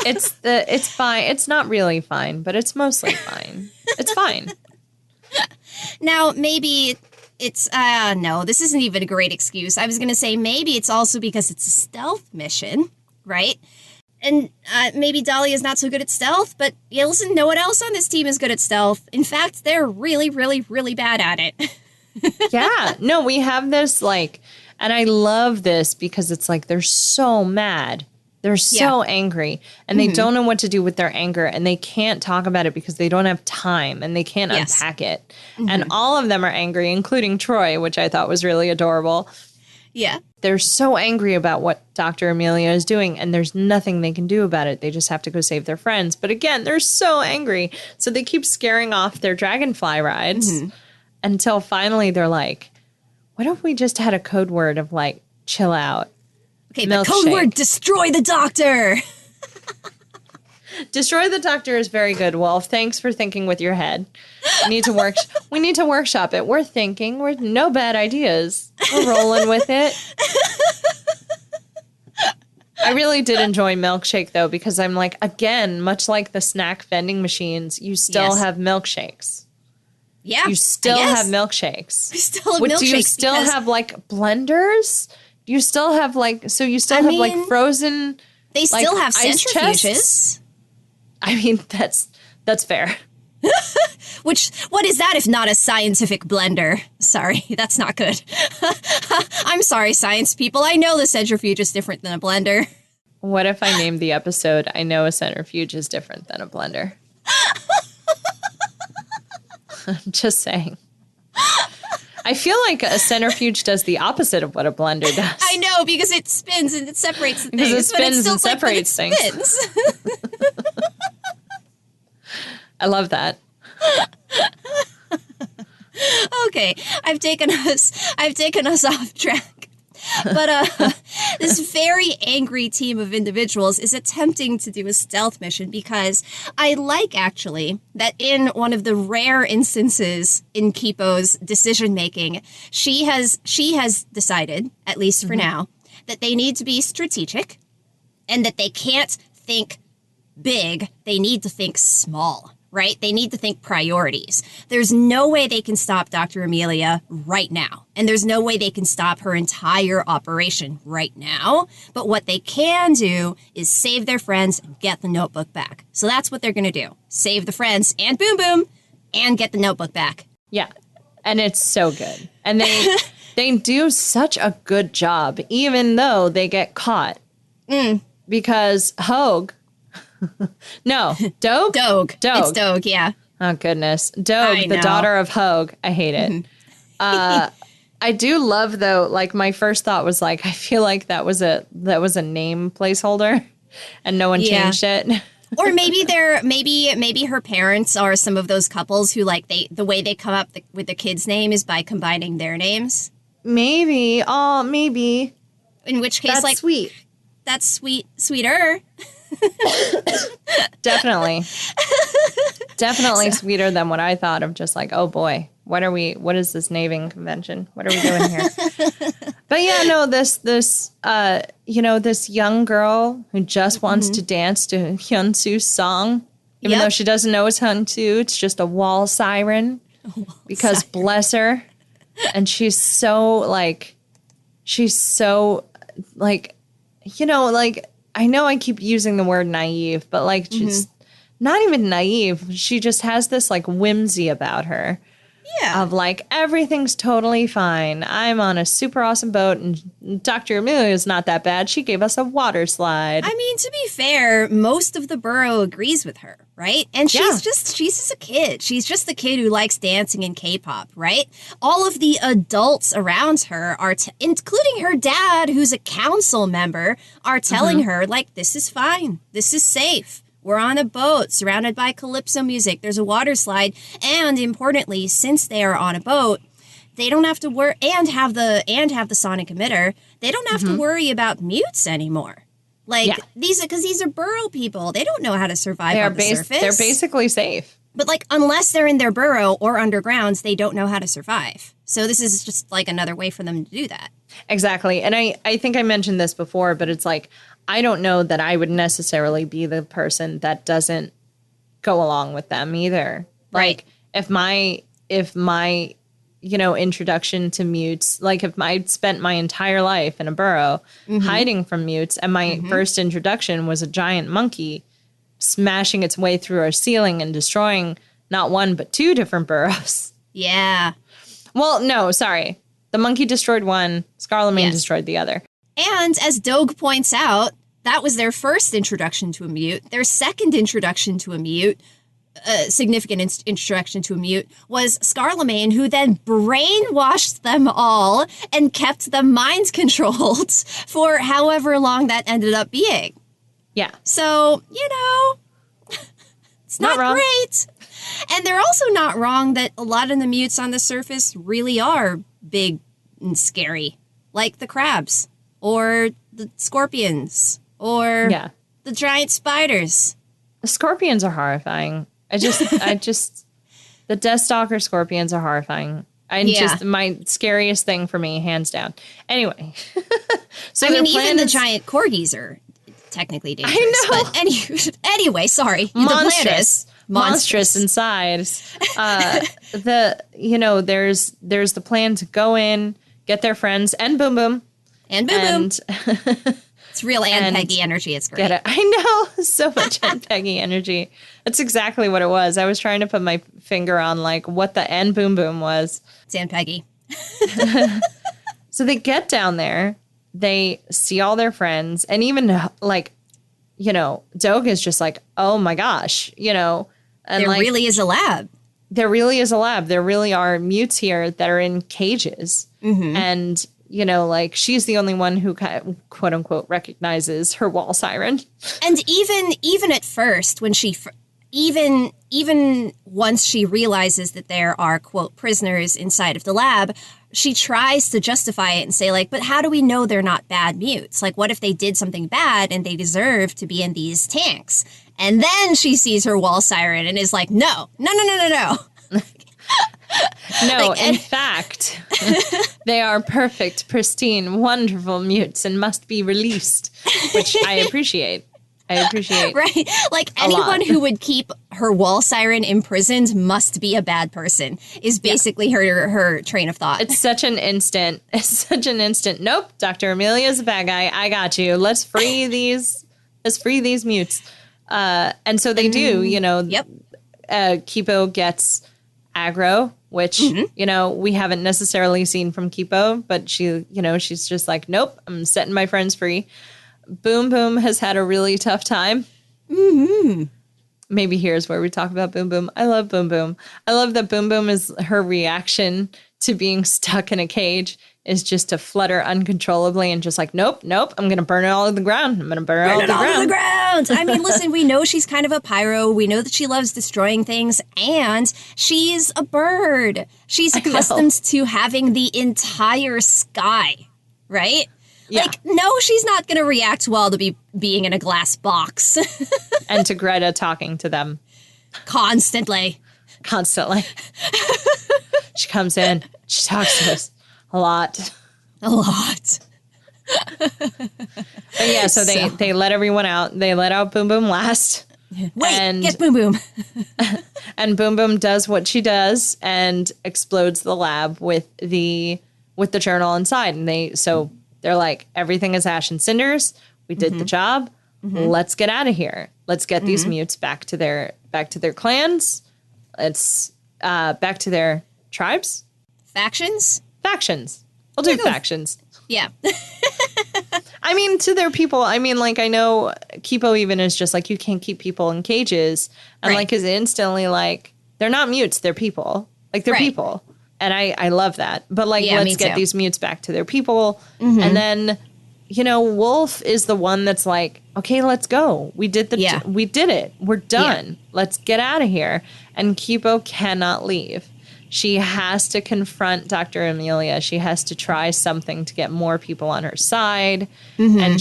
It's fine. It's not really fine, but it's mostly fine. It's fine. Now, maybe it's, no, this isn't even a great excuse. I was going to say maybe it's also because it's a stealth mission, right? And maybe Dahlia's not so good at stealth, but listen, no one else on this team is good at stealth. In fact, they're really, really, really bad at it. Yeah. No, we have this like, and I love this because it's like they're so mad. They're so angry and they don't know what to do with their anger and they can't talk about it because they don't have time and they can't unpack it. And all of them are angry, including Troy, which I thought was really adorable. Yeah. They're so angry about what Dr. Amelia is doing and there's nothing they can do about it. They just have to go save their friends. But again, they're so angry. So they keep scaring off their dragonfly rides until finally they're like, what if we just had a code word of like, chill out? Okay, the code word, destroy the doctor. Destroy the doctor is very good, Wolf. Thanks for thinking with your head. We need to workshop it. We're thinking. We're no bad ideas. We're rolling with it. I really did enjoy Milkshake, though, because I'm like, again, much like the snack vending machines, you still have milkshakes. Yeah. You still have milkshakes. We still have milkshakes. Do you still have, like, blenders? Do you still have, like, so you still have, like, frozen... They still have centrifuges. Chests? I mean, that's fair. What is that if not a scientific blender? Sorry, that's not good. I'm sorry, science people. I know the centrifuge is different than a blender. What if I named the episode, I know a centrifuge is different than a blender? I'm just saying. I feel like a centrifuge does the opposite of what a blender does. I know, because it spins and it separates the things. Because it spins and separates things. I love that. Okay, I've taken us off track. But this very angry team of individuals is attempting to do a stealth mission because I like, actually, that in one of the rare instances in Kipo's decision-making, she has decided, at least for now, that they need to be strategic and that they can't think big. They need to think small. Right? They need to think priorities. There's no way they can stop Dr. Amelia right now. And there's no way they can stop her entire operation right now. But what they can do is save their friends and get the notebook back. So that's what they're going to do. Save the friends and Boom Boom and get the notebook back. Yeah. And it's so good. And they do such a good job, even though they get caught. Because Hogue... No, Dogue? Dogue. It's Dogue, yeah. Oh, goodness. Dogue, the daughter of Hogue. I hate it. I do love, though, like, my first thought was, like, I feel like that was a name placeholder, and no one changed it. Or maybe maybe her parents are some of those couples who, like, the way they come up with the kid's name is by combining their names. Maybe. Oh, maybe. In which case, that's sweet. That's sweeter. Definitely sweeter than what I thought of, just like, oh boy, what is this naming convention? What are we doing here? But yeah, no, this young girl who just wants to dance to Hyunsu's song, even though she doesn't know it's Hyunsu, it's just a wall siren. Because bless her. And she's so like, I know I keep using the word naive, but like she's not even naive. She just has this like whimsy about her. Yeah. Of like, everything's totally fine. I'm on a super awesome boat and Dr. Amelia is not that bad. She gave us a water slide. I mean, to be fair, most of the borough agrees with her, right? And she's just a kid. She's just the kid who likes dancing and K-pop, right? All of the adults around her are, including her dad, who's a council member, are telling her, like, this is fine. This is safe. We're on a boat surrounded by calypso music. There's a water slide. And importantly, since they are on a boat, they don't have to worry and have the sonic emitter. They don't have to worry about mutes anymore. Like these are burrow people. They don't know how to survive on the surface. They're basically safe. But like, unless they're in their burrow or underground, they don't know how to survive. So this is just like another way for them to do that. Exactly. And I think I mentioned this before, but it's like, I don't know that I would necessarily be the person that doesn't go along with them either. Like, if my introduction to mutes, like if I'd spent my entire life in a burrow hiding from mutes, and my first introduction was a giant monkey smashing its way through our ceiling and destroying not one but two different burrows. Yeah. Well, no, sorry. The monkey destroyed one. Scarlemagne Yes. destroyed the other. And as Dogue points out, that was their first introduction to a mute. Their second introduction to a mute, significant introduction to a mute, was Scarlemagne, who then brainwashed them all and kept them mind controlled for however long that ended up being. Yeah. So, it's not wrong. great. And they're also not wrong that a lot of the mutes on the surface really are big and scary, like the crabs or the scorpions or the giant spiders. The scorpions are horrifying. I just, the Deathstalker scorpions are horrifying. My scariest thing for me, hands down. Anyway. So even the giant corgis are technically dangerous. I know. But anyway, sorry. Monstrous. The plan is monstrous in size. There's the plan to go in, get their friends, and Boom Boom. And Boom Boom. It's real Aunt Peggy energy. It's great. Get it. I know. So much Aunt Peggy energy. That's exactly what it was. I was trying to put my finger on like what the N Boom Boom was. It's Aunt Peggy. So they get down there. They see all their friends. And even like, Dogue is just like, oh my gosh, And there really is a lab. There really is a lab. There really are mutes here that are in cages. Mm-hmm. And she's the only one who quote unquote recognizes her wall siren. And even at first, when she, even once she realizes that there are quote prisoners inside of the lab, she tries to justify it and say like, but how do we know they're not bad mutes? Like, what if they did something bad and they deserve to be in these tanks? And then she sees her wall siren and is like, no. No, in fact, they are perfect, pristine, wonderful mutes and must be released, which I appreciate. Right? Like anyone who would keep her wall siren imprisoned must be a bad person is basically her train of thought. It's such an instant. Nope, Dr. Amelia's a bad guy. I got you. Let's free these mutes. And so they do, Yep. Kipo gets aggro, which, we haven't necessarily seen from Kipo, but she's just like, nope, I'm setting my friends free. Boom Boom has had a really tough time. Mm-hmm. Maybe here's where we talk about Boom Boom. I love Boom Boom. I love that Boom Boom is her reaction to being stuck in a cage is just to flutter uncontrollably and just like, nope, I'm going to burn it all to the ground. I'm going to burn it all to the ground. I mean, listen, we know she's kind of a pyro. We know that she loves destroying things, and she's a bird. She's accustomed to having the entire sky, right? Yeah. Like, no, she's not going to react well to being in a glass box. And to Greta talking to them. Constantly. She comes in. She talks to us a lot. But yeah, so they let everyone out. They let out Boom Boom last. Wait, get Boom Boom. And Boom Boom does what she does and explodes the lab with the journal inside. And they're like, everything is ash and cinders. We did the job. Mm-hmm. Let's get out of here. Let's get these mutes back to their clans. Let's back to their tribes. Factions. We'll do factions. Yeah. I mean, to their people. I mean, like, I know Kipo even is just like, you can't keep people in cages. And like, is instantly like, they're not mutes. They're people. Like, they're people. And I love that. But like, let's get these mutes back to their people. Mm-hmm. And then, Wolf is the one that's like, okay, let's go. We did we did it. We're done. Yeah. Let's get out of here. And Kipo cannot leave. She has to confront Dr. Amelia. She has to try something to get more people on her side. Mm-hmm. And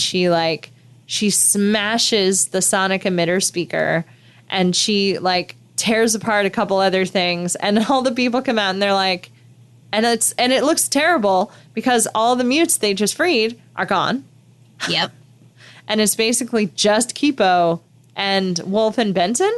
she smashes the sonic emitter speaker, and she tears apart a couple other things, and all the people come out and they're like, and it looks terrible because all the mutes they just freed are gone. Yep. And it's basically just Kipo and Wolf and Benson.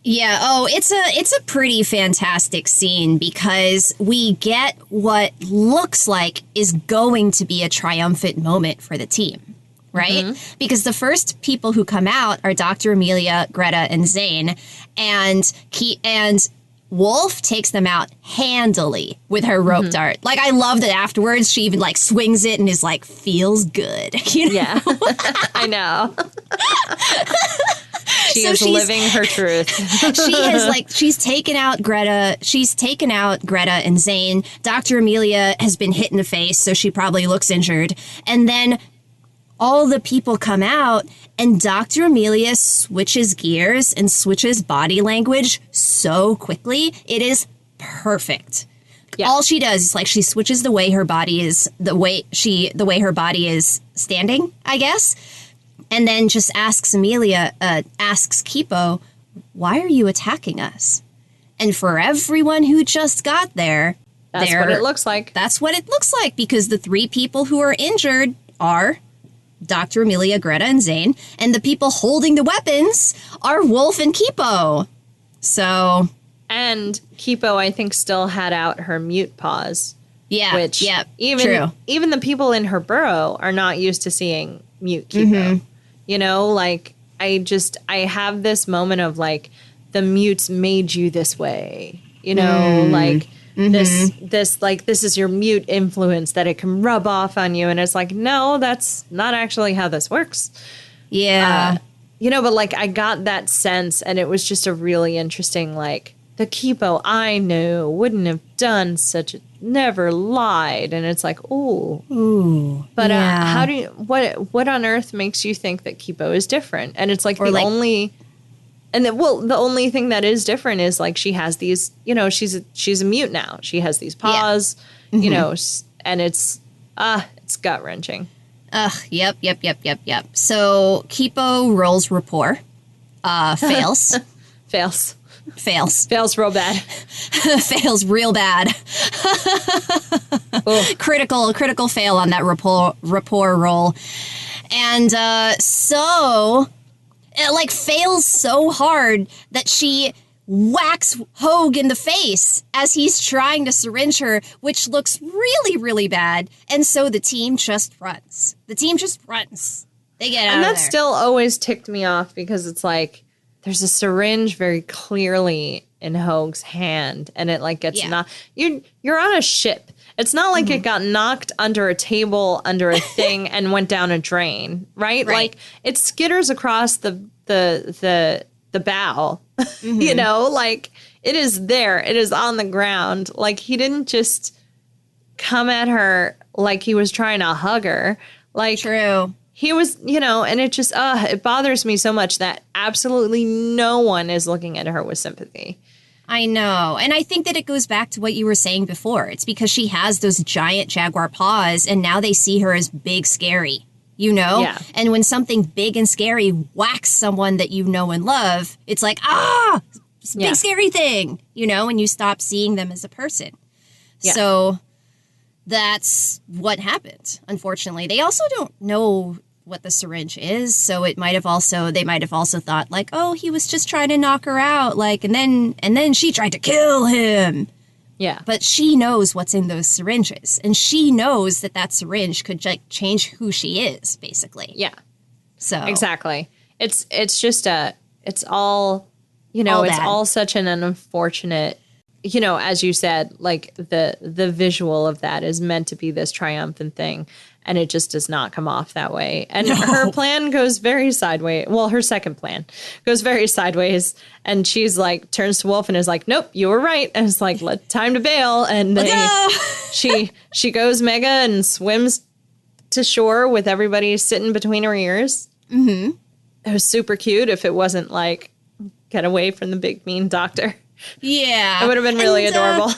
Yeah. Oh, it's a pretty fantastic scene because we get what looks like is going to be a triumphant moment for the team, right? Mm-hmm. Because the first people who come out are Dr. Amelia, Greta, and Zane, and Wolf takes them out handily with her rope dart. Like, I love that afterwards she even, like, swings it and is like, feels good. You know? Yeah. I know. She is living her truth. She's taken out Greta and Zane. Dr. Amelia has been hit in the face, so she probably looks injured. And then all the people come out, and Dr. Amelia switches gears and switches body language so quickly. It is perfect. Yeah. All she does is, like, she switches the way her body is, the way her body is standing, I guess. And then just asks Kipo, why are you attacking us? And for everyone who just got there, that's what it looks like. That's what it looks like, because the 3 people who are injured are Dr. Amelia, Greta, and Zane, and the people holding the weapons are Wolf and Kipo. So... And Kipo, I think, still had out her mute paws. Yeah, which true. Even the people in her burrow are not used to seeing mute Kipo. You know, like, I have this moment of, like, the mutes made you this way. You know, like, this is your mute influence that it can rub off on you. And it's like, no, that's not actually how this works. Yeah. You know, but, like, I got that sense, and it was just a really interesting, like, the Kipo I knew wouldn't have done never lied. And it's like, ooh. But how do you, what on earth makes you think that Kipo is different? And it's like the only thing that is different is, like, she has these, you know, she's a mute now. She has these paws, you know, and it's gut wrenching. Yep. So Kipo rolls rapport, fails. Fails real bad. Fails real bad. Critical fail on that rapport roll. And so it, like, fails so hard that she whacks Hogue in the face as he's trying to syringe her, which looks really, really bad. And so the team just runs. They get out of there. And that still always ticked me off, because it's like, there's a syringe very clearly in Hogue's hand, and it, like, gets knocked. You're on a ship. It's not like it got knocked under a table, under a thing, and went down a drain, right? Like, it skitters across the bow. You know, like, it is there. It is on the ground. Like, he didn't just come at her like he was trying to hug her. Like, true. He was, you know, and it just, it bothers me so much that absolutely no one is looking at her with sympathy. I know. And I think that it goes back to what you were saying before. It's because she has those giant jaguar paws, and now they see her as big, scary, you know? Yeah. And when something big and scary whacks someone that you know and love, it's like, it's a big, scary thing, you know, and you stop seeing them as a person. Yeah. So that's what happened, unfortunately. They also don't know what the syringe is, so they might have also thought, like, oh, he was just trying to knock her out, like, and then she tried to kill him. Yeah. But she knows what's in those syringes, and she knows that syringe could, like, change who she is, basically. Yeah. So exactly. It's just it's all, you know, it's all such an unfortunate, you know, as you said, like, the visual of that is meant to be this triumphant thing, and it just does not come off that way. And her plan goes very sideways. Well, her second plan goes very sideways, and she's like, turns to Wolf and is like, nope, you were right. And it's like, time to bail. And she goes mega and swims to shore with everybody sitting between her ears. Mm-hmm. It was super cute if it wasn't like, get away from the big mean doctor. Yeah. It would have been really adorable.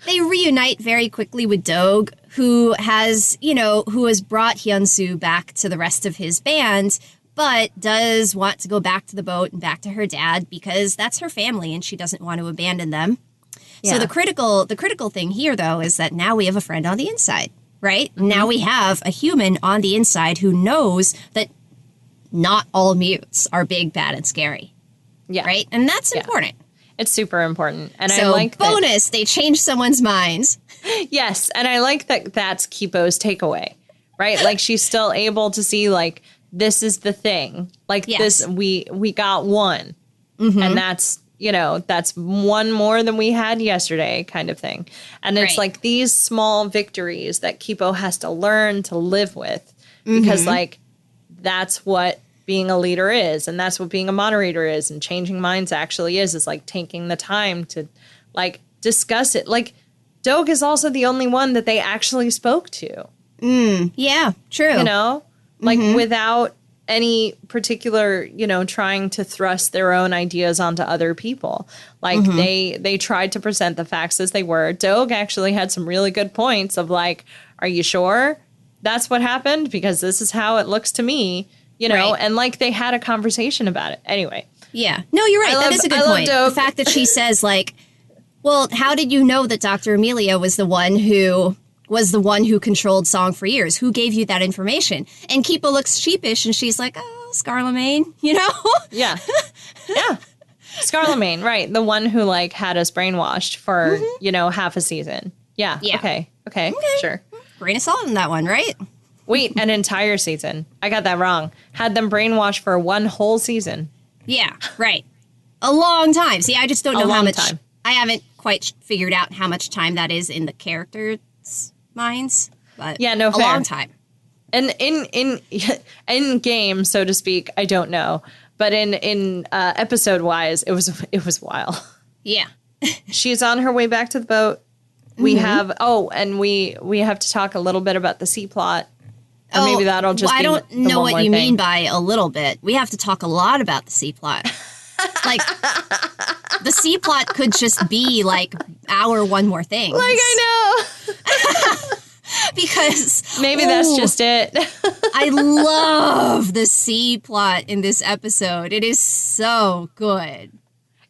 They reunite very quickly with Dogue, who has brought Hyunsu back to the rest of his band, but does want to go back to the boat and back to her dad because that's her family and she doesn't want to abandon them. Yeah. So the critical thing here, though, is that now we have a friend on the inside, right? Mm-hmm. Now we have a human on the inside who knows that not all mutes are big, bad, and scary. Yeah. Right? And that's important. It's super important. And so, I like bonus, they change someone's minds. Yes. And I like that that's Kipo's takeaway, right? Like, she's still able to see, like, this is the thing. Like, this, we got one. Mm-hmm. And that's one more than we had yesterday kind of thing. And it's like these small victories that Kipo has to learn to live with because like that's what being a leader is. And that's what being a moderator is. And changing minds actually is like taking the time to like discuss it. Like Doug is also the only one that they actually spoke to. Yeah, true. Like without any particular, trying to thrust their own ideas onto other people. Like they tried to present the facts as they were. Doug actually had some really good points of like, are you sure that's what happened? Because this is how it looks to me, and like they had a conversation about it. Anyway. Yeah. No, you're right. That is a good point. The fact that she says like, well, how did you know that Dr. Amelia was the one who controlled Song for years? Who gave you that information? And Kipo looks sheepish, and she's like, oh, Scarlemagne, Yeah. Yeah. Scarlemagne, right. The one who, like, had us brainwashed for, half a season. Yeah. Okay. Sure. Grain of salt in that one, right? Wait, an entire season. I got that wrong. Had them brainwashed for one whole season. Yeah, right. A long time. See, I just don't know how much time. I haven't quite figured out how much time that is in the characters' minds. But yeah, no, a fair. long time. And in game, so to speak, I don't know. But in episode wise, it was a while. Yeah. She's on her way back to the boat. We have and we have to talk a little bit about the C plot. Or maybe that'll just be I don't the know one what you more mean thing. by a little bit. We have to talk a lot about the C plot. Like, the C plot could just be, like, our one more thing. Like, I know. Because... Maybe that's just it. I love the C plot in this episode. It is so good.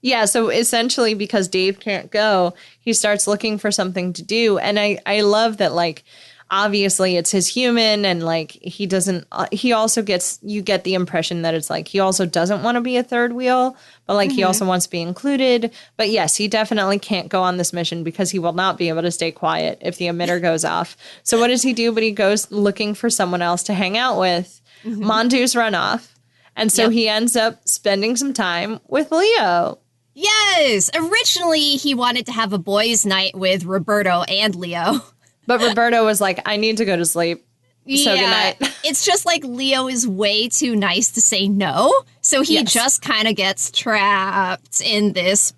Yeah, so essentially because Dave can't go, he starts looking for something to do. And I love that, like, obviously it's his human and, like, he doesn't, he also you get the impression that it's like, he also doesn't want to be a third wheel, but, like, he also wants to be included. But yes, he definitely can't go on this mission because he will not be able to stay quiet if the emitter goes off. So what does he do? But he goes looking for someone else to hang out with. Mondu's run off. And so he ends up spending some time with Leo. Yes! Originally, he wanted to have a boys' night with Roberto and Leo. But Roberto was like, I need to go to sleep. So good night. It's just like Leo is way too nice to say no. So he just kind of gets trapped in this,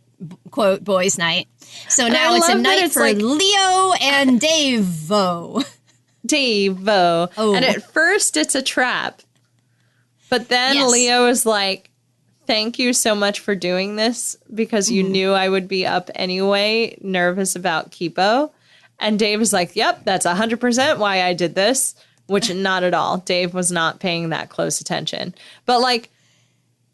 quote, boys' night. So now it's a night for like Leo and Dave-o. Dave-o. Oh. And at first it's a trap. But then Leo is like, thank you so much for doing this because you knew I would be up anyway, nervous about Kipo. And Dave is like, yep, that's 100% why I did this, which not at all. Dave was not paying that close attention. But, like,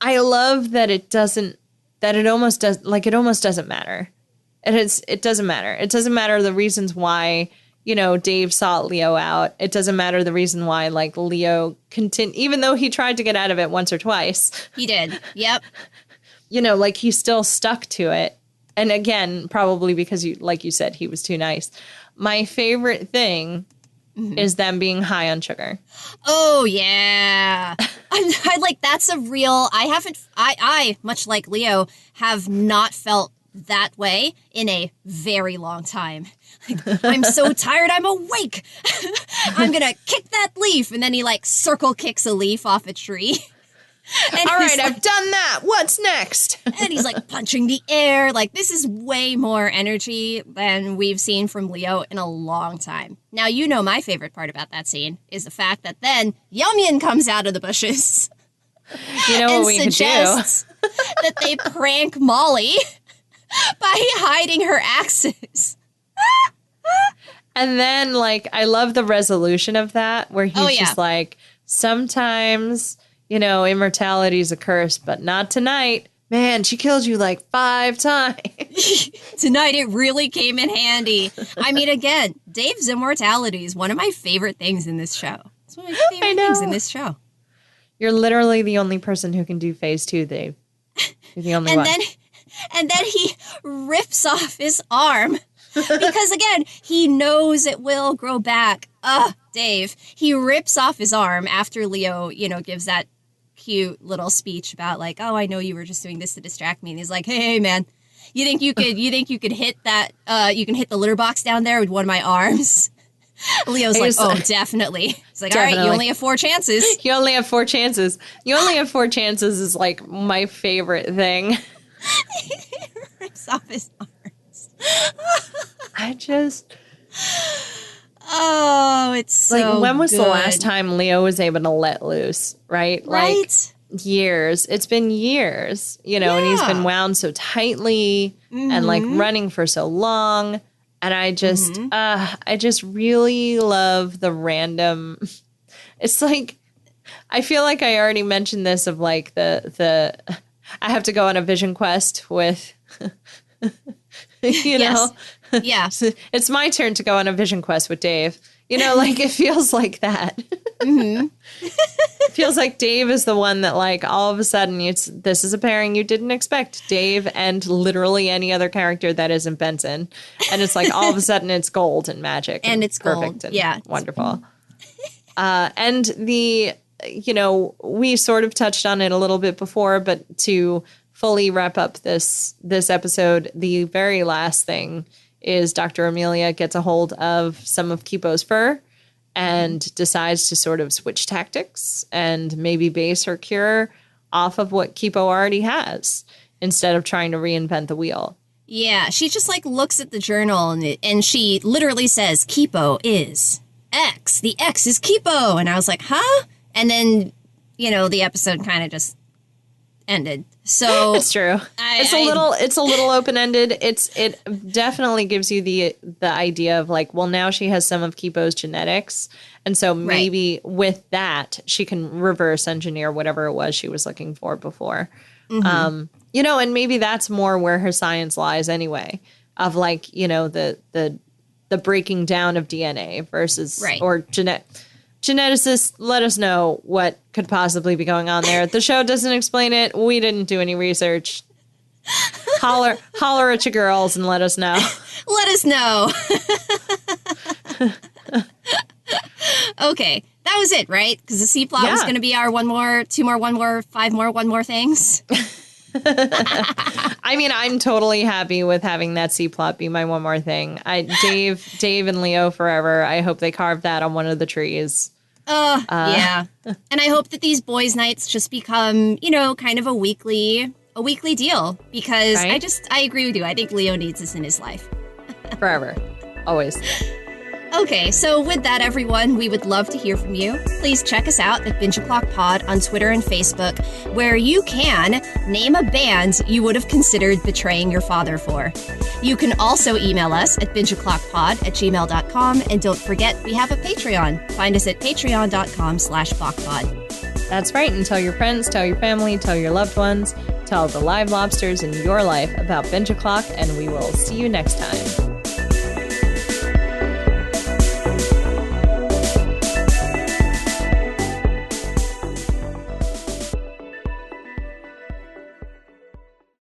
I love that it almost doesn't matter. It doesn't matter. It doesn't matter the reasons why, Dave sought Leo out. It doesn't matter the reason why, like, Leo even though he tried to get out of it once or twice. He did. Yep. Like, he still stuck to it. And again, probably because, like you said, he was too nice. My favorite thing is them being high on sugar. Oh, yeah. I like, that's a real, I, much like Leo, have not felt that way in a very long time. Like, I'm so tired, I'm awake. I'm going to kick that leaf. And then he, like, circle kicks a leaf off a tree. And all right, like, I've done that. What's next? And he's like punching the air. Like, this is way more energy than we've seen from Leo in a long time. Now, my favorite part about that scene is the fact that then Yumyan comes out of the bushes. You know what we could do? That they prank Molly by hiding her axes. And then, like, I love the resolution of that where he's just like, sometimes... immortality is a curse, but not tonight. Man, she killed you like 5 times. Tonight it really came in handy. I mean, again, Dave's immortality is one of my favorite things in this show. It's one of my favorite things in this show. You're literally the only person who can do phase 2, Dave. You're the only one. And then he rips off his arm. Because, again, he knows it will grow back. Dave. He rips off his arm after Leo, gives that cute little speech about like, oh, I know you were just doing this to distract me. And he's like, hey, man, you think you could hit that, you can hit the litter box down there with one of my arms? Leo's like, oh, definitely. It's like, definitely. All right, you only have 4 chances. You only have 4 chances. You only have 4 chances is like my favorite thing. He rips off his arms. Oh, it's so like, when was good. the last time Leo was able to let loose, right? Right. Like, years. It's been years, you know, and he's been wound so tightly and like running for so long. And I just really love the random. It's like, I feel like I already mentioned this of like the I have to go on a vision quest with, you know, yeah, it's my turn to go on a vision quest with Dave. You know, like it feels like that. It feels like Dave is the one that like all of a sudden this is a pairing you didn't expect. Dave and literally any other character that isn't Benson. And it's like all of a sudden it's gold and magic. And it's perfect gold. and wonderful. And you know, we sort of touched on it a little bit before, but to fully wrap up this episode, the very last thing is Dr. Amelia gets a hold of some of Kipo's fur and decides to sort of switch tactics and maybe base her cure off of what Kipo already has instead of trying to reinvent the wheel. Yeah, she just like looks at the journal and she literally says, Kipo is X. The X is Kipo. And I was like, huh? And then, you know, the episode kind of just ended. So it's true. It's a little open-ended. It definitely gives you the idea of like, well, now she has some of Kipo's genetics. And so maybe with that, she can reverse engineer whatever it was she was looking for before. You know, and maybe that's more where her science lies anyway, of like, you know, the breaking down of DNA versus or geneticists, let us know what could possibly be going on there. The show doesn't explain it. We didn't do any research. Holler at your girls and let us know. Let us know. Okay, that was it, right? Because the C plot was going to be our 1 more, 2 more, 1 more, 5 more, 1 more things. I mean, I'm totally happy with having that C plot be my 1 more thing. Dave and Leo forever. I hope they carve that on one of the trees. Yeah. And I hope that these boys' nights just become, you know, kind of a weekly deal because I agree with you. I think Leo needs this in his life. Forever. Always. Okay, so with that, everyone, we would love to hear from you. Please check us out at Binge O'Clock Pod on Twitter and Facebook, where you can name a band you would have considered betraying your father for. You can also email us at bingeoclockpod@gmail.com, and don't forget, we have a Patreon. Find us at patreon.com/BachPod. That's right, and tell your friends, tell your family, tell your loved ones, tell the live lobsters in your life about Binge O'Clock, and we will see you next time.